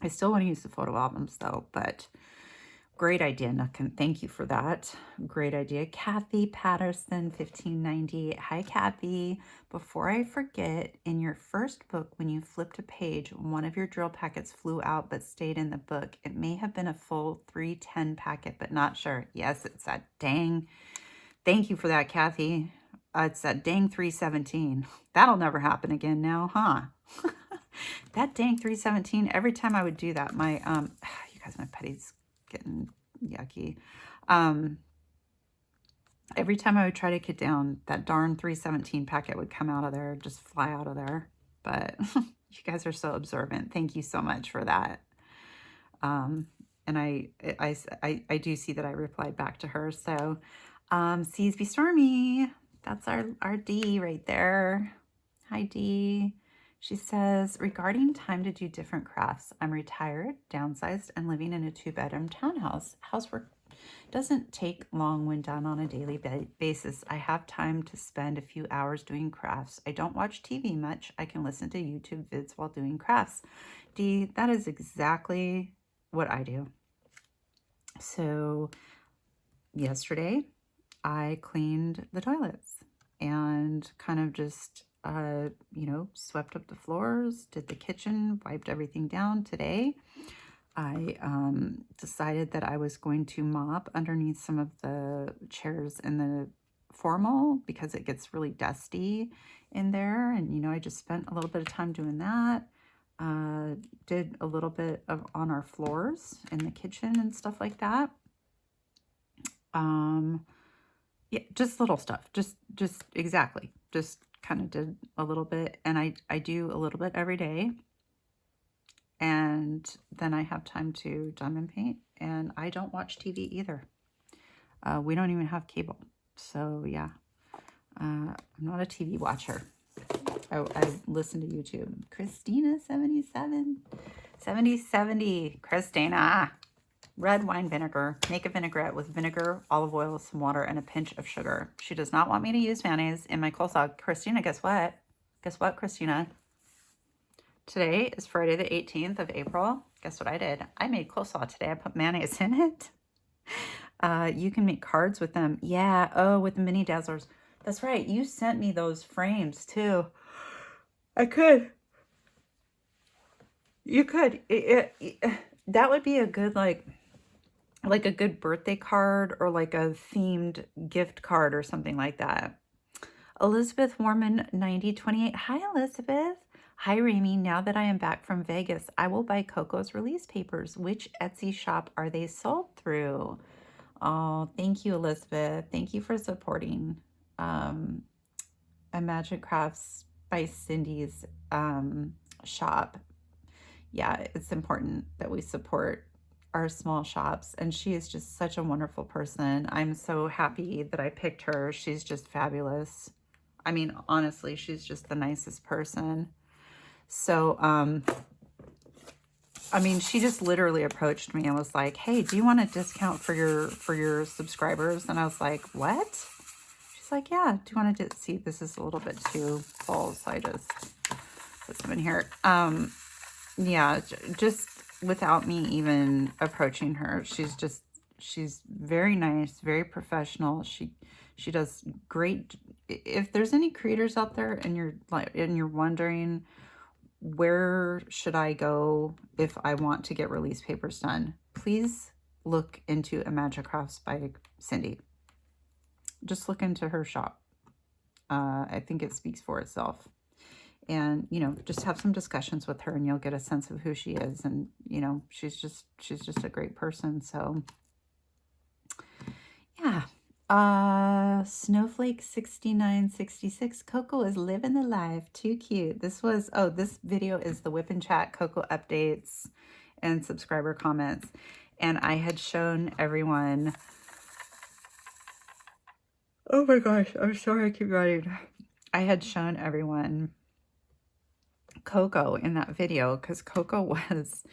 I still want to use the photo albums though, but great idea, Nuckin. Thank you for that. Great idea. Kathy Patterson, 1590. Hi, Kathy. Before I forget, in your first book, when you flipped a page, one of your drill packets flew out but stayed in the book. It may have been a full 310 packet, but not sure. Yes, it's that dang. Thank you for that, Kathy. It's that dang 317. That'll never happen again now, huh? That dang 317. Every time I would do that, my you guys, my putty's getting yucky. Every time I would try to get down, that darn 317 packet would come out of there, just fly out of there. But you guys are so observant. Thank you so much for that. And I do see that I replied back to her. So Seas Be Stormy, that's our D right there. Hi, D. She says, regarding time to do different crafts, I'm retired, downsized, and living in a 2-bedroom townhouse. Housework doesn't take long when done on a daily basis. I have time to spend a few hours doing crafts. I don't watch TV much. I can listen to YouTube vids while doing crafts. D, that is exactly what I do. So yesterday, I cleaned the toilets and kind of just you know, swept up the floors, did the kitchen, wiped everything down. Today, I decided that I was going to mop underneath some of the chairs in the formal because it gets really dusty in there. And, you know, I just spent a little bit of time doing that. Did a little bit of on our floors in the kitchen and stuff like that. Yeah, just little stuff. Just exactly. Just kind of did a little bit, and I do a little bit every day, and then I have time to diamond paint, and I don't watch TV either. We don't even have cable, so yeah, I'm not a TV watcher. I listen to YouTube. Christina 77 7070. Christina, red wine vinegar. Make a vinaigrette with vinegar, olive oil, some water, and a pinch of sugar. She does not want me to use mayonnaise in my coleslaw. Christina, guess what? Guess what, Christina? Today is Friday the 18th of April. Guess what I did? I made coleslaw today. I put mayonnaise in it. You can make cards with them. Yeah. Oh, with the mini dazzlers. That's right. You sent me those frames too. I could. You could. That would be a good, like a good birthday card or like a themed gift card or something like that. Elizabeth Warman 9028. Hi, Elizabeth. Hi, Rami. Now that I am back from Vegas, I will buy Coco's release papers. Which Etsy shop are they sold through? Oh, thank you, Elizabeth. Thank you for supporting Crafts by Cindy's shop. Yeah, it's important that we support our small shops, and she is just such a wonderful person. I'm so happy that I picked her. She's just fabulous. I mean, honestly, she's just the nicest person. So, I mean, she just literally approached me and was like, "Hey, do you want a discount for your subscribers?" And I was like, "What?" She's like, "Yeah, do you want to see, this is a little bit too full, so I just put some in here." Yeah, just without me even approaching her, she's very nice, very professional. She does great. If there's any creators out there and you're wondering, where should I go if I want to get release papers done, please look into ImagiCrafts by Cindy. Just look into her shop. I think it speaks for itself. And, you know, just have some discussions with her and you'll get a sense of who she is. And, you know, she's just a great person. So, yeah. Snowflake 6966. Coco is living the life. Too cute. This video is the WIP and Chat Coco updates and subscriber comments. And I had shown everyone. Oh my gosh, I'm sorry, I keep writing. I had shown everyone Coco in that video because Coco was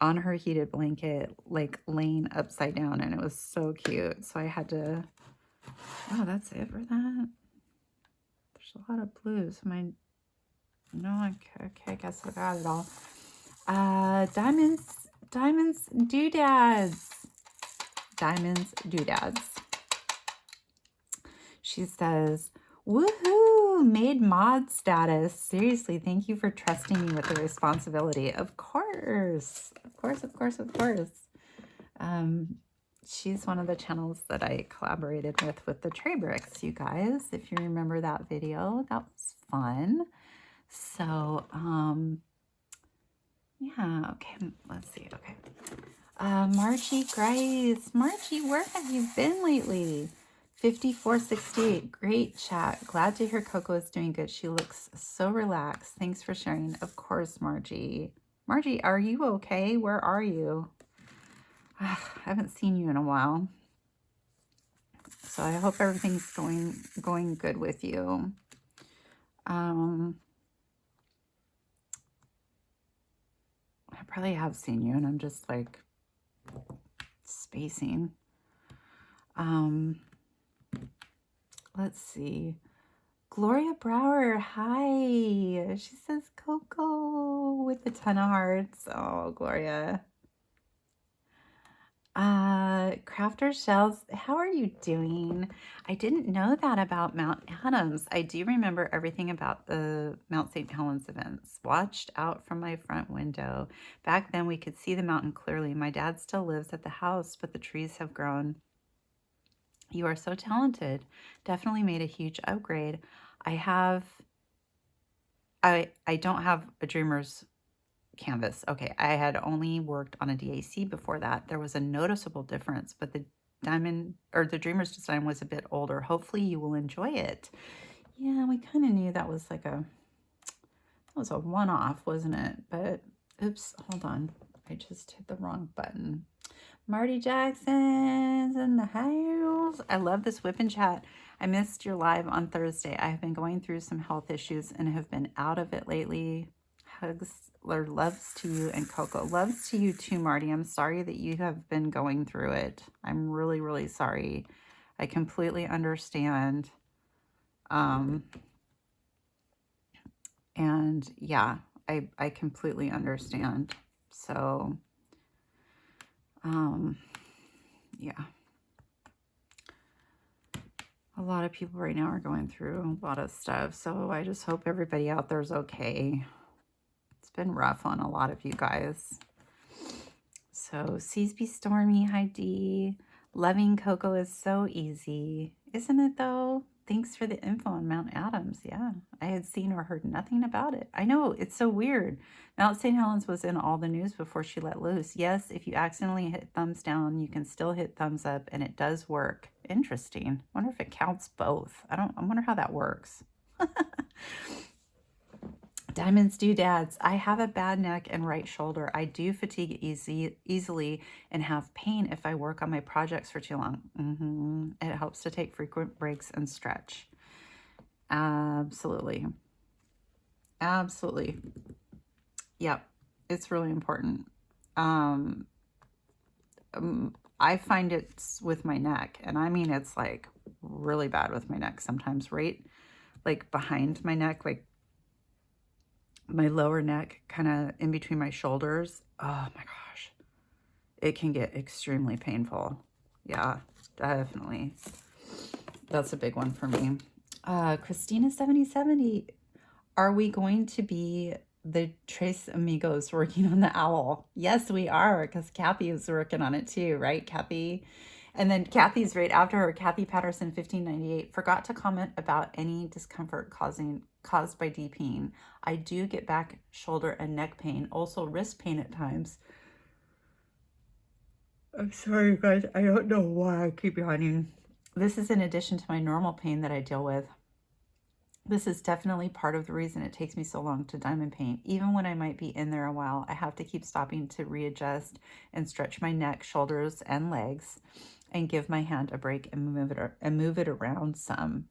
on her heated blanket, like laying upside down, and it was so cute. So I had to. Oh, that's it for that. There's a lot of blues. No, okay, I guess I got it all. Diamonds, doodads. Diamonds, doodads. She says, "Woohoo, made mod status. Seriously, thank you for trusting me with the responsibility." Of course. She's one of the channels that I collaborated with the tray bricks, you guys. If you remember that video, that was fun. So, yeah, okay, let's see, okay. Margie Grace. Margie, where have you been lately? 5468, great chat. Glad to hear Coco is doing good. She looks so relaxed. Thanks for sharing. Of course, Margie. Margie, are you okay? Where are you? I haven't seen you in a while. So I hope everything's going good with you. I probably have seen you and I'm just like spacing. Let's see. Gloria Brower, hi. She says Coco with a ton of hearts. Oh, Gloria. Crafter Shells, how are you doing? I didn't know that about Mount Adams. I do remember everything about the Mount St. Helens events. Watched out from my front window. Back then we could see the mountain clearly. My dad still lives at the house, but the trees have grown. You are so talented. Definitely made a huge upgrade. I don't have a dreamer's canvas. Okay, I had only worked on a DAC before that. There was a noticeable difference, but the dreamer's design was a bit older. Hopefully you will enjoy it. Yeah, we kind of knew that was that was a one-off, wasn't it? But oops, hold on. I just hit the wrong button. Marty Jackson's in the house. I love this WIP and Chat. I missed your live on Thursday. I have been going through some health issues and have been out of it lately. Hugs or loves to you and Coco. Loves to you too, Marty. I'm sorry that you have been going through it. I'm really, really sorry. I completely understand. And yeah, I completely understand. So, yeah. A lot of people right now are going through a lot of stuff. So I just hope everybody out there is okay. It's been rough on a lot of you guys. So Seasby Stormy, hi Dee. Loving Coco is so easy. Isn't it though? Thanks for the info on Mount Adams. Yeah, I had seen or heard nothing about it. I know, it's so weird. Mount St. Helens was in all the news before she let loose. Yes, if you accidentally hit thumbs down, you can still hit thumbs up and it does work. Interesting. Wonder if it counts both. I wonder how that works. Diamonds doodads. I have a bad neck and right shoulder. I do fatigue easily and have pain if I work on my projects for too long. It helps to take frequent breaks and stretch. Absolutely. Absolutely. Yep. It's really important. Um, I find it's with my neck, and I mean, it's like really bad with my neck sometimes, right? Like behind my neck, like my lower neck, kind of in between my shoulders. Oh my gosh. It can get extremely painful. Yeah, definitely. That's a big one for me. Christina 7070. Are we going to be the Tres Amigos working on the owl? Yes, we are, because Kathy is working on it too, right, Kathy? And then Kathy's right after her, Kathy Patterson 1598, forgot to comment about any discomfort caused by DPing. I do get back, shoulder, and neck pain, also wrist pain at times. I'm sorry, you guys. I don't know why I keep yawning. This is in addition to my normal pain that I deal with. This is definitely part of the reason it takes me so long to diamond paint. Even when I might be in there a while, I have to keep stopping to readjust and stretch my neck, shoulders, and legs, and give my hand a break and move it around some.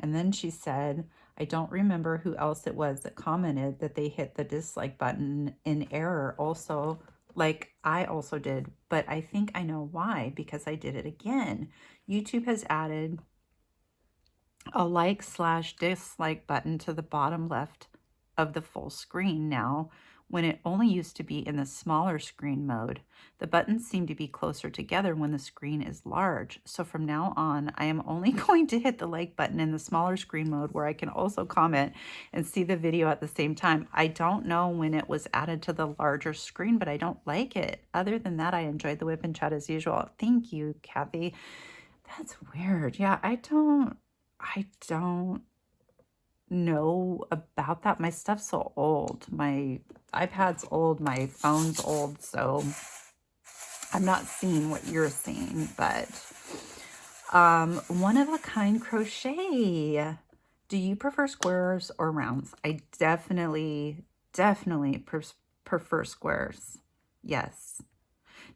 And then she said, I don't remember who else it was that commented that they hit the dislike button in error also, like I also did, but I think I know why, because I did it again. YouTube has added a like/dislike button to the bottom left of the full screen now, when it only used to be in the smaller screen mode. The buttons seem to be closer together when the screen is large. So from now on, I am only going to hit the like button in the smaller screen mode, where I can also comment and see the video at the same time. I don't know when it was added to the larger screen, but I don't like it. Other than that, I enjoyed the WIP and Chat as usual. Thank you, Kathy. That's weird. Yeah, I don't know about that. My stuff's so old. My iPad's old, my phone's old, so I'm not seeing what you're seeing, but one of a kind crochet. Do you prefer squares or rounds? I definitely prefer squares. Yes.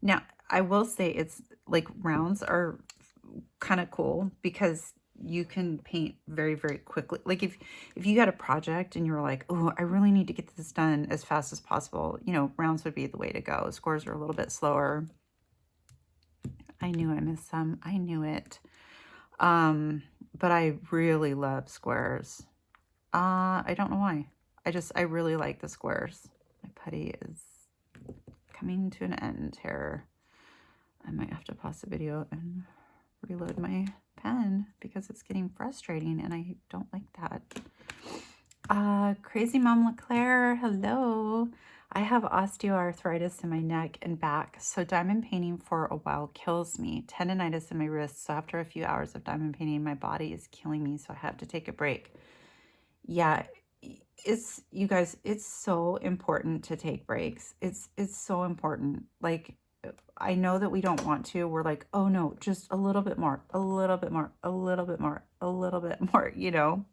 Now, I will say it's like rounds are kind of cool because you can paint very, very quickly. Like if you had a project and you were like, oh, I really need to get this done as fast as possible, you know, rounds would be the way to go. Squares are a little bit slower. I knew I missed some. I knew it. But I really love squares. I don't know why. I really like the squares. My putty is coming to an end here. I might have to pause the video and reload my pen because it's getting frustrating and I don't like that. Crazy Mom LeClaire, hello. I have osteoarthritis in my neck and back, so diamond painting for a while kills me. Tendonitis in my wrists, so after a few hours of diamond painting, my body is killing me, so I have to take a break. Yeah, you guys, it's so important to take breaks. It's so important. Like, I know that we don't want to. We're like, oh no, just a little bit more, a little bit more, a little bit more, a little bit more, you know.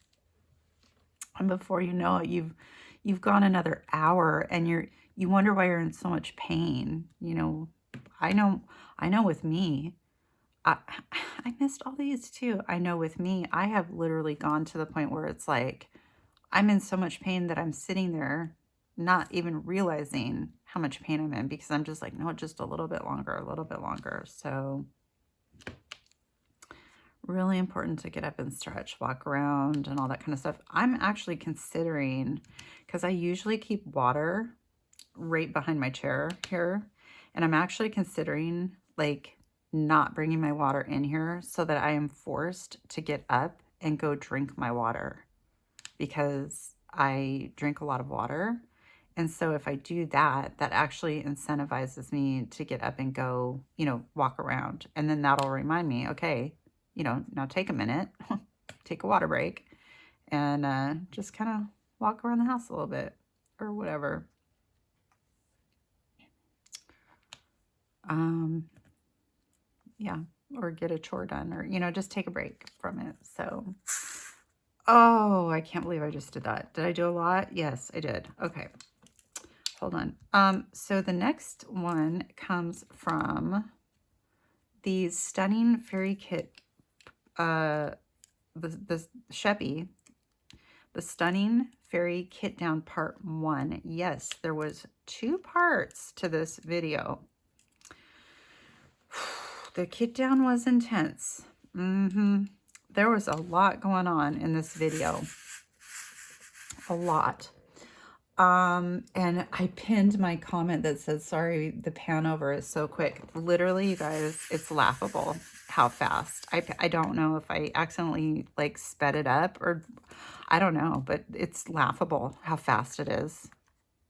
And before you know it, you've gone another hour and you wonder why you're in so much pain. You know, I know with me, I missed all these too. I know with me, I have literally gone to the point where it's like, I'm in so much pain that I'm sitting there not even realizing how much pain I'm in, because I'm just like, no, just a little bit longer, a little bit longer. So really important to get up and stretch, walk around and all that kind of stuff. I'm actually considering, because I usually keep water right behind my chair here, and I'm actually considering like not bringing my water in here so that I am forced to get up and go drink my water, because I drink a lot of water. And so if I do that, that actually incentivizes me to get up and go, you know, walk around. And then that'll remind me, okay, you know, now take a minute, take a water break, and just kind of walk around the house a little bit or whatever. Yeah, or get a chore done, or, you know, just take a break from it. So, Oh, I can't believe I just did that. Did I do a lot? Yes, I did. Okay. Hold on. So the next one comes from the Stunning Fairy Kit, the Sheppy, the Stunning Fairy Kit Down Part 1. Yes, there was 2 parts to this video. The kit down was intense. There was a lot going on in this video. A lot. And I pinned my comment that says, sorry, the pan over is so quick. Literally, you guys, it's laughable how fast. I don't know if I accidentally like sped it up or I don't know, but it's laughable how fast it is.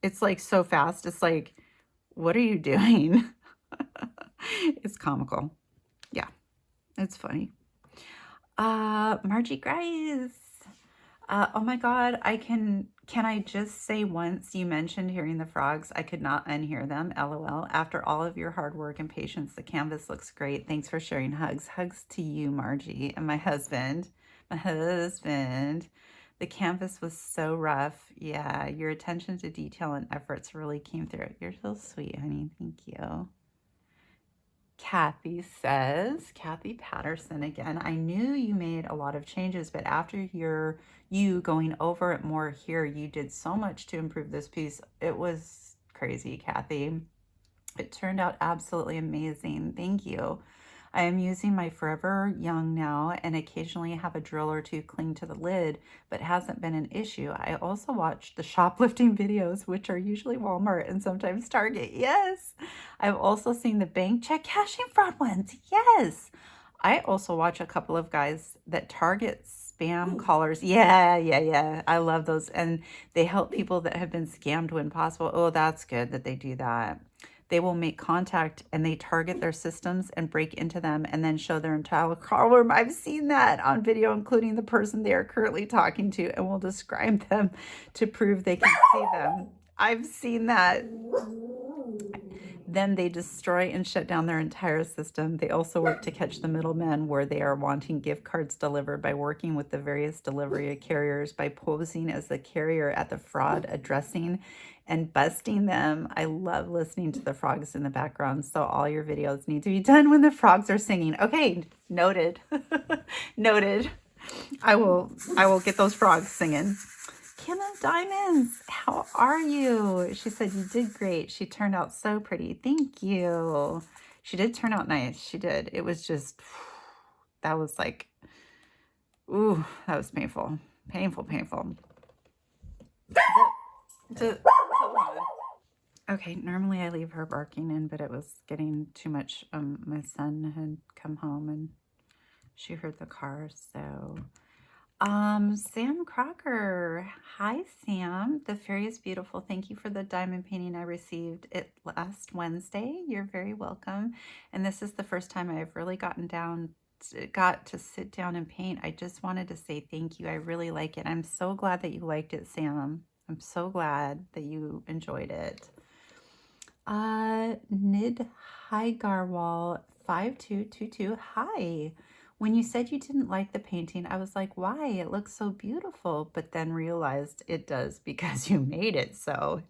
It's like so fast. It's like, what are you doing? It's comical. Yeah, it's funny. Margie Grice. Oh my God, can I just say once you mentioned hearing the frogs, I could not unhear them, LOL. After all of your hard work and patience, the canvas looks great. Thanks for sharing. Hugs. Hugs to you, Margie, and my husband. The canvas was so rough. Yeah, your attention to detail and efforts really came through. You're so sweet, honey. Thank you. Kathy says, Kathy Patterson again, I knew you made a lot of changes, but after you going over it more here, you did so much to improve this piece. It was crazy, Kathy. It turned out absolutely amazing. Thank you. I am using my Forever Young now and occasionally have a drill or two cling to the lid, but hasn't been an issue. I also watch the shoplifting videos, which are usually Walmart and sometimes Target. Yes. I've also seen the bank check cashing fraud ones. Yes. I also watch a couple of guys that target spam callers. Yeah. I love those. And they help people that have been scammed when possible. Oh, that's good that they do that. They will make contact and they target their systems and break into them and then show their entire call room. I've seen that on video, including the person they are currently talking to, and will describe them to prove they can see them. I've seen that. Then they destroy and shut down their entire system. They also work to catch the middlemen where they are wanting gift cards delivered by working with the various delivery carriers, by posing as the carrier at the fraud addressing and busting them. I love listening to the frogs in the background, so all your videos need to be done when the frogs are singing. Okay, noted. Noted. I will get those frogs singing. Kim of Diamonds, how are you? She said you did great. She turned out so pretty. Thank you. She did turn out nice. She did. It was just, that was like, ooh, that was painful. Painful. Okay, normally I leave her barking in, but it was getting too much. My son had come home and she heard the car, so... Sam Crocker. Hi, Sam. The fairy is beautiful. Thank you for the diamond painting. I received it last Wednesday. You're very welcome. And this is the first time I've really got to sit down and paint. I just wanted to say thank you. I really like it. I'm so glad that you liked it, Sam. I'm so glad that you enjoyed it. Nid Highgarwal 5222. Hi. When you said you didn't like the painting, I was like, why? It looks so beautiful, but then realized it does because you made it so.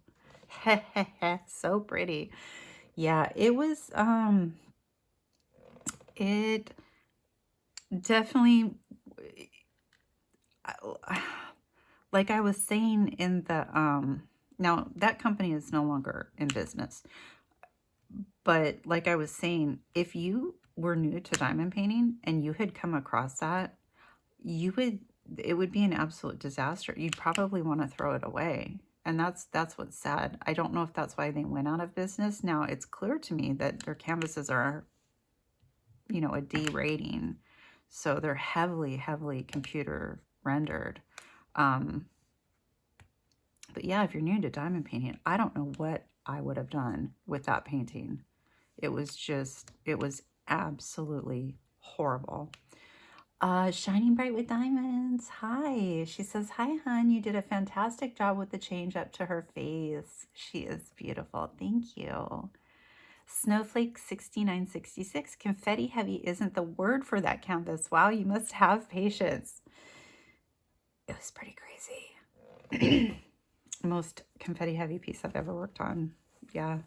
So pretty. Yeah, it was, it definitely, like I was saying in the, now that company is no longer in business, but like I was saying, if you were new to diamond painting and you had come across that, it would be an absolute disaster. You'd probably want to throw it away. And that's what's sad. I don't know if that's why they went out of business. Now it's clear to me that their canvases are, a D rating. So they're heavily computer rendered. But yeah, if you're new to diamond painting, I don't know what I would have done with that painting. It was absolutely horrible. Shining Bright with Diamonds. Hi. She says, hi, hon. You did a fantastic job with the change up to her face. She is beautiful. Thank you. Snowflake 6966. Confetti heavy isn't the word for that canvas. Wow, you must have patience. It was pretty crazy. Most confetti heavy piece I've ever worked on. Yeah.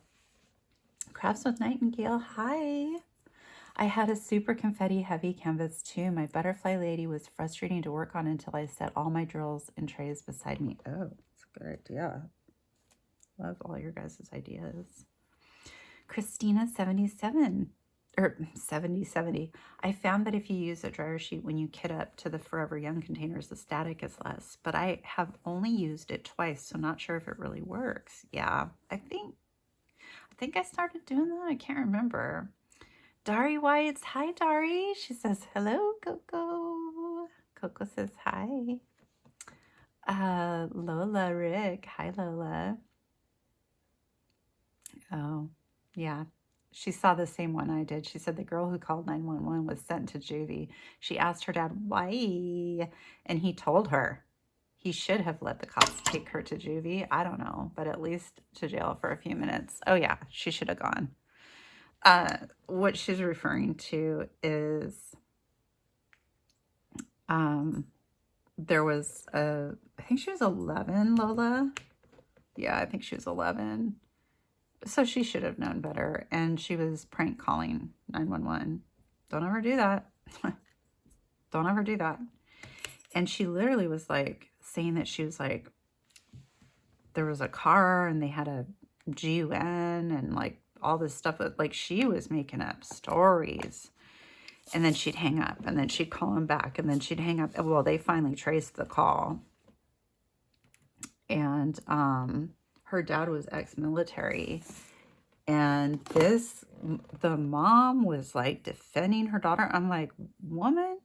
Crafts with Nightingale. Hi. I had a super confetti heavy canvas too. My butterfly lady was frustrating to work on until I set all my drills and trays beside me. Oh, that's a good idea. Love all your guys' ideas. Christina 77 or 7070. I found that if you use a dryer sheet when you kit up to the Forever Young containers, the static is less, but I have only used it twice, so not sure if it really works. Yeah, I think I started doing that. I can't remember. Dari Whites. Hi, Dari. She says, hello, Coco. Coco says hi. Lola Rick. Hi, Lola. Oh, yeah. She saw the same one I did. She said the girl who called 911 was sent to juvie. She asked her dad why, and he told her. He should have let the cops take her to juvie. I don't know, but at least to jail for a few minutes. Oh, yeah, she should have gone. What she's referring to is there was I think she was 11, Lola. Yeah, I think she was 11. So she should have known better. And she was prank calling 911. Don't ever do that. Don't ever do that. And she literally was like saying that she was like, there was a car and they had a GUN and like all this stuff. Like she was making up stories. And then she'd hang up and then she'd call him back and then she'd hang up. Well, they finally traced the call. And her dad was ex-military. And the mom was like defending her daughter. I'm like, woman,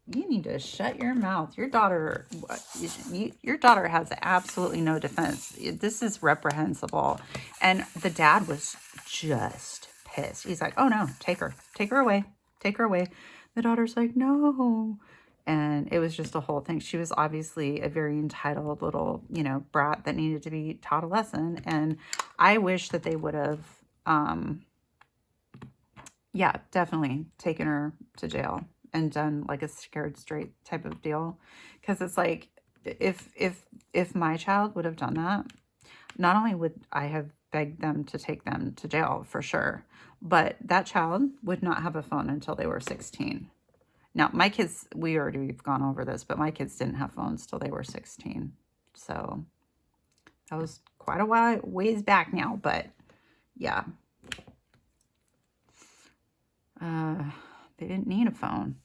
you need to shut your mouth. Your daughter has absolutely no defense. This is reprehensible. And the dad was just pissed. He's like, oh no, take her away. Take her away. The daughter's like, no. And it was just a whole thing. She was obviously a very entitled little, brat that needed to be taught a lesson. And I wish that they would have, yeah, definitely taken her to jail and done like a scared straight type of deal. Because it's like, if my child would have done that, not only would I have begged them to take them to jail for sure, but that child would not have a phone until they were 16. Now, my kids, we've gone over this, but my kids didn't have phones till they were 16. So that was quite a ways back now, but yeah. They didn't need a phone.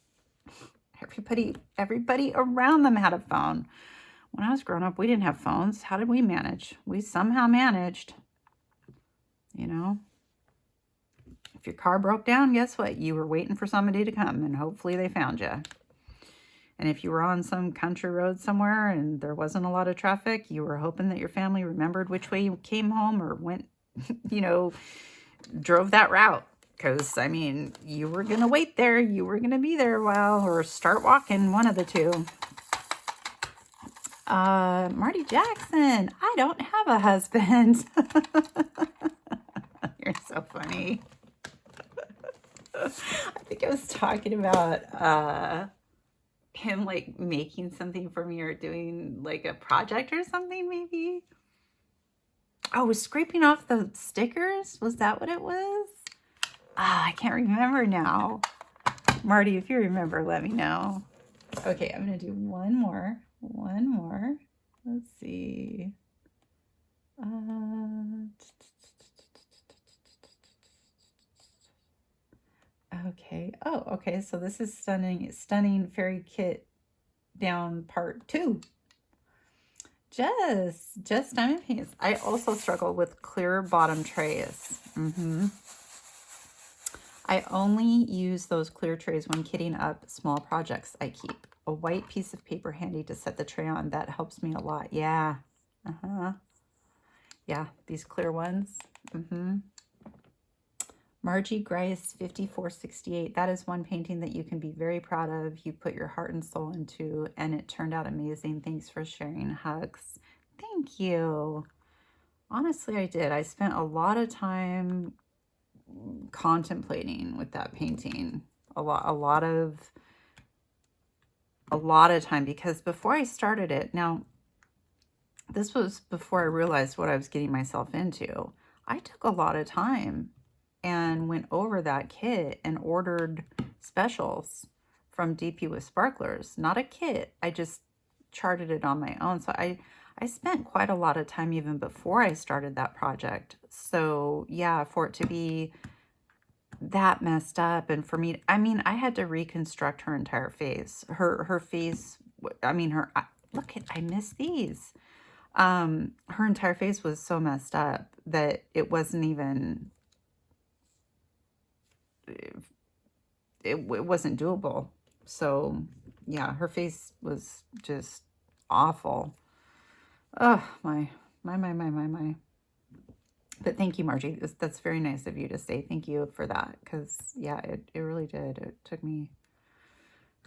Everybody around them had a phone. When I was growing up, we didn't have phones. How did we manage? We somehow managed, If your car broke down, guess what? You were waiting for somebody to come, and hopefully they found you. And if you were on some country road somewhere and there wasn't a lot of traffic, you were hoping that your family remembered which way you came home or went, drove that route. Because, you were going to wait there. You were going to be there a while or start walking, one of the two. Marty Jackson, I don't have a husband. You're so funny. I think I was talking about him like making something for me or doing like a project or something maybe. Oh, was scraping off the stickers? Was that what it was? I can't remember now. Marty, if you remember, let me know. Okay, I'm going to do one more. Let's see. Okay. Oh, okay. So this is Stunning Fairy Kit Down Part 2. Just diamond paints. I also struggle with clear bottom trays. I only use those clear trays when kitting up small projects. I keep a white piece of paper handy to set the tray on. That helps me a lot. Yeah. Yeah, these clear ones. Margie Grice 5468. That is one painting that you can be very proud of. You put your heart and soul into, and it turned out amazing. Thanks for sharing. Hugs. Thank you. Honestly, I did. I spent a lot of time contemplating with that painting. A lot a lot of time because before I started it, now this was before I realized what I was getting myself into. I took a lot of time and went over that kit and ordered specials from DP with Sparklers. Not a kit. I just charted it on my own. So I spent quite a lot of time even before I started that project. So yeah, for it to be that messed up and for me, I mean, I had to reconstruct her entire face. Her face, I mean, look at, I missed these. Her entire face was so messed up that it wasn't even, it wasn't doable. So yeah, her face was just awful. Oh, my. But thank you, Margie. That's very nice of you to say thank you for that. Because yeah, it really did. It took me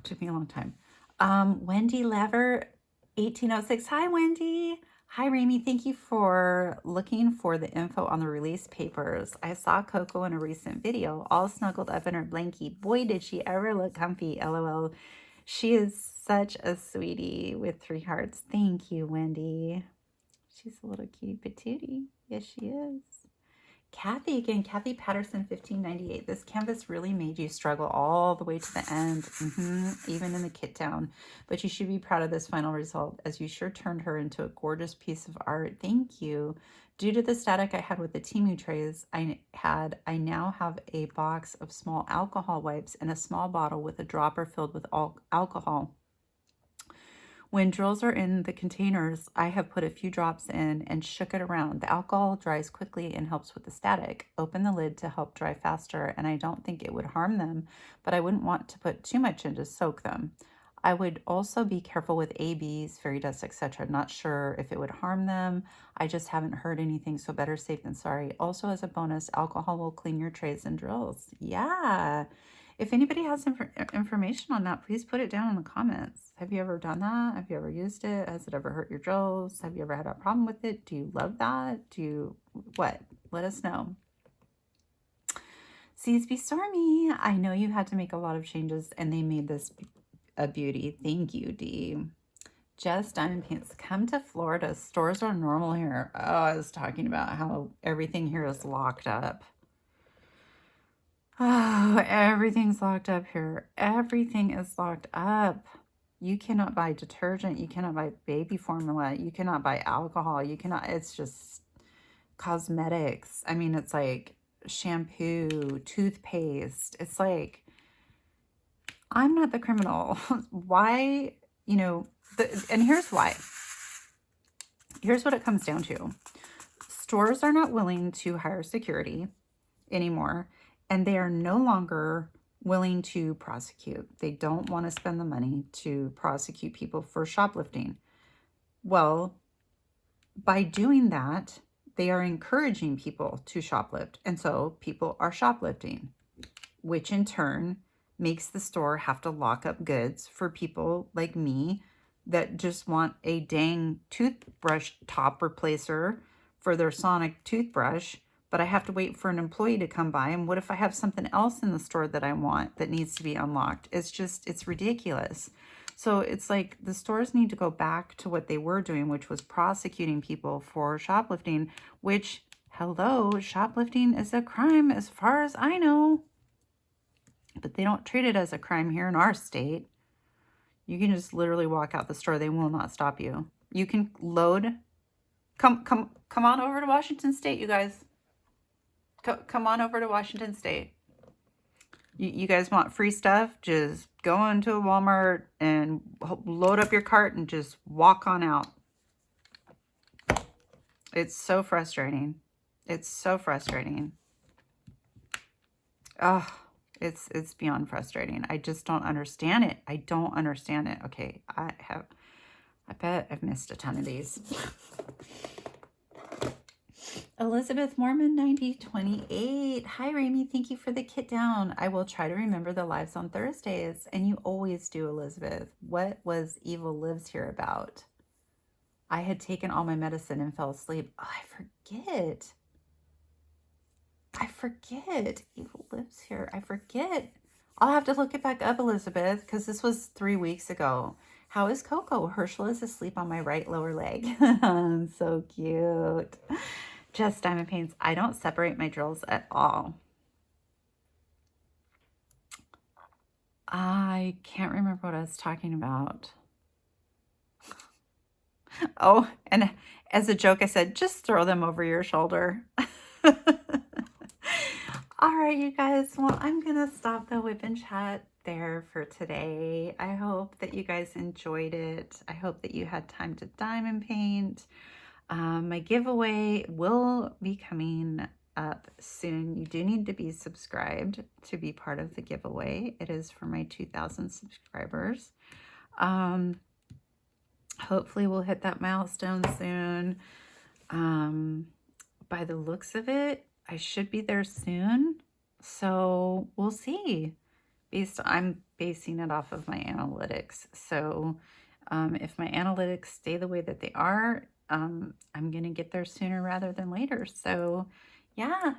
a long time. Wendy Lever, 1806. Hi, Wendy. Hi, Rami. Thank you for looking for the info on the release papers. I saw Coco in a recent video, all snuggled up in her blankie. Boy, did she ever look comfy, LOL. She is such a sweetie with 3 hearts. Thank you, Wendy. She's a little cutie patootie. Yes, she is. Kathy again, Kathy Patterson, 1598. This canvas really made you struggle all the way to the end, even in the kit down. But you should be proud of this final result, as you sure turned her into a gorgeous piece of art. Thank you. Due to the static I had with the Temu trays, I now have a box of small alcohol wipes and a small bottle with a dropper filled with alcohol. When drills are in the containers, I have put a few drops in and shook it around. The alcohol dries quickly and helps with the static. Open the lid to help dry faster, and I don't think it would harm them, but I wouldn't want to put too much in to soak them. I would also be careful with ABs, fairy dust, etc. Not sure if it would harm them. I just haven't heard anything, so better safe than sorry. Also, as a bonus, alcohol will clean your trays and drills. Yeah. If anybody has information on that, please put it down in the comments. Have you ever done that? Have you ever used it? Has it ever hurt your drills? Have you ever had a problem with it? Do you love that? Do you, what? Let us know. Seas Be Stormy, I know you had to make a lot of changes and they made this a beauty. Thank you, Dee. Jess Diamond Pants, come to Florida. Stores are normal here. Oh, I was talking about how everything here is locked up. Oh, everything's locked up here. Everything is locked up. You cannot buy detergent. You cannot buy baby formula. You cannot buy alcohol. You cannot, it's just cosmetics. I mean, it's like shampoo, toothpaste. It's like, I'm not the criminal. Why, you know, and here's why. Here's what it comes down to. Stores are not willing to hire security anymore. And they are no longer willing to prosecute. They don't want to spend the money to prosecute people for shoplifting. Well, by doing that, they are encouraging people to shoplift. And so people are shoplifting, which in turn makes the store have to lock up goods for people like me that just want a dang toothbrush top replacer for their Sonic toothbrush. But I have to wait for an employee to come by. And what if I have something else in the store that I want that needs to be unlocked? It's just, it's ridiculous. So it's like the stores need to go back to what they were doing, which was prosecuting people for shoplifting, which, hello, shoplifting is a crime as far as I know. But they don't treat it as a crime here in our state. You can just literally walk out the store. They will not stop you. You can load. Come on over to Washington State, you guys. Come on over to Washington State. You guys want free stuff? Just go into a Walmart and load up your cart and just walk on out. It's so frustrating. It's so frustrating. Oh, it's beyond frustrating. I just don't understand it. I don't understand it. Okay, I bet I've missed a ton of these. Elizabeth Mormon 9028. Hi, Rami. Thank you for the kit down. I will try to remember the lives on Thursdays. And you always do, Elizabeth. What was Evil Lives Here about? I had taken all my medicine and fell asleep. Oh, I forget. Evil Lives Here. I forget. I'll have to look it back up, Elizabeth, because this was 3 weeks ago. How is Coco? Herschel is asleep on my right lower leg. So cute. Just diamond paints. I don't separate my drills at all. I can't remember what I was talking about. Oh, and as a joke, I said, just throw them over your shoulder. All right, you guys. Well, I'm going to stop the WIP and Chat there for today. I hope that you guys enjoyed it. I hope that you had time to diamond paint. My giveaway will be coming up soon. You do need to be subscribed to be part of the giveaway. It is for my 2,000 subscribers. Hopefully we'll hit that milestone soon. By the looks of it, I should be there soon. So we'll see. I'm basing it off of my analytics. So if my analytics stay the way that they are, I'm going to get there sooner rather than later. So yeah.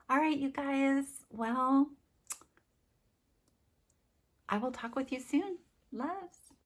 All right, you guys. Well, I will talk with you soon. Loves.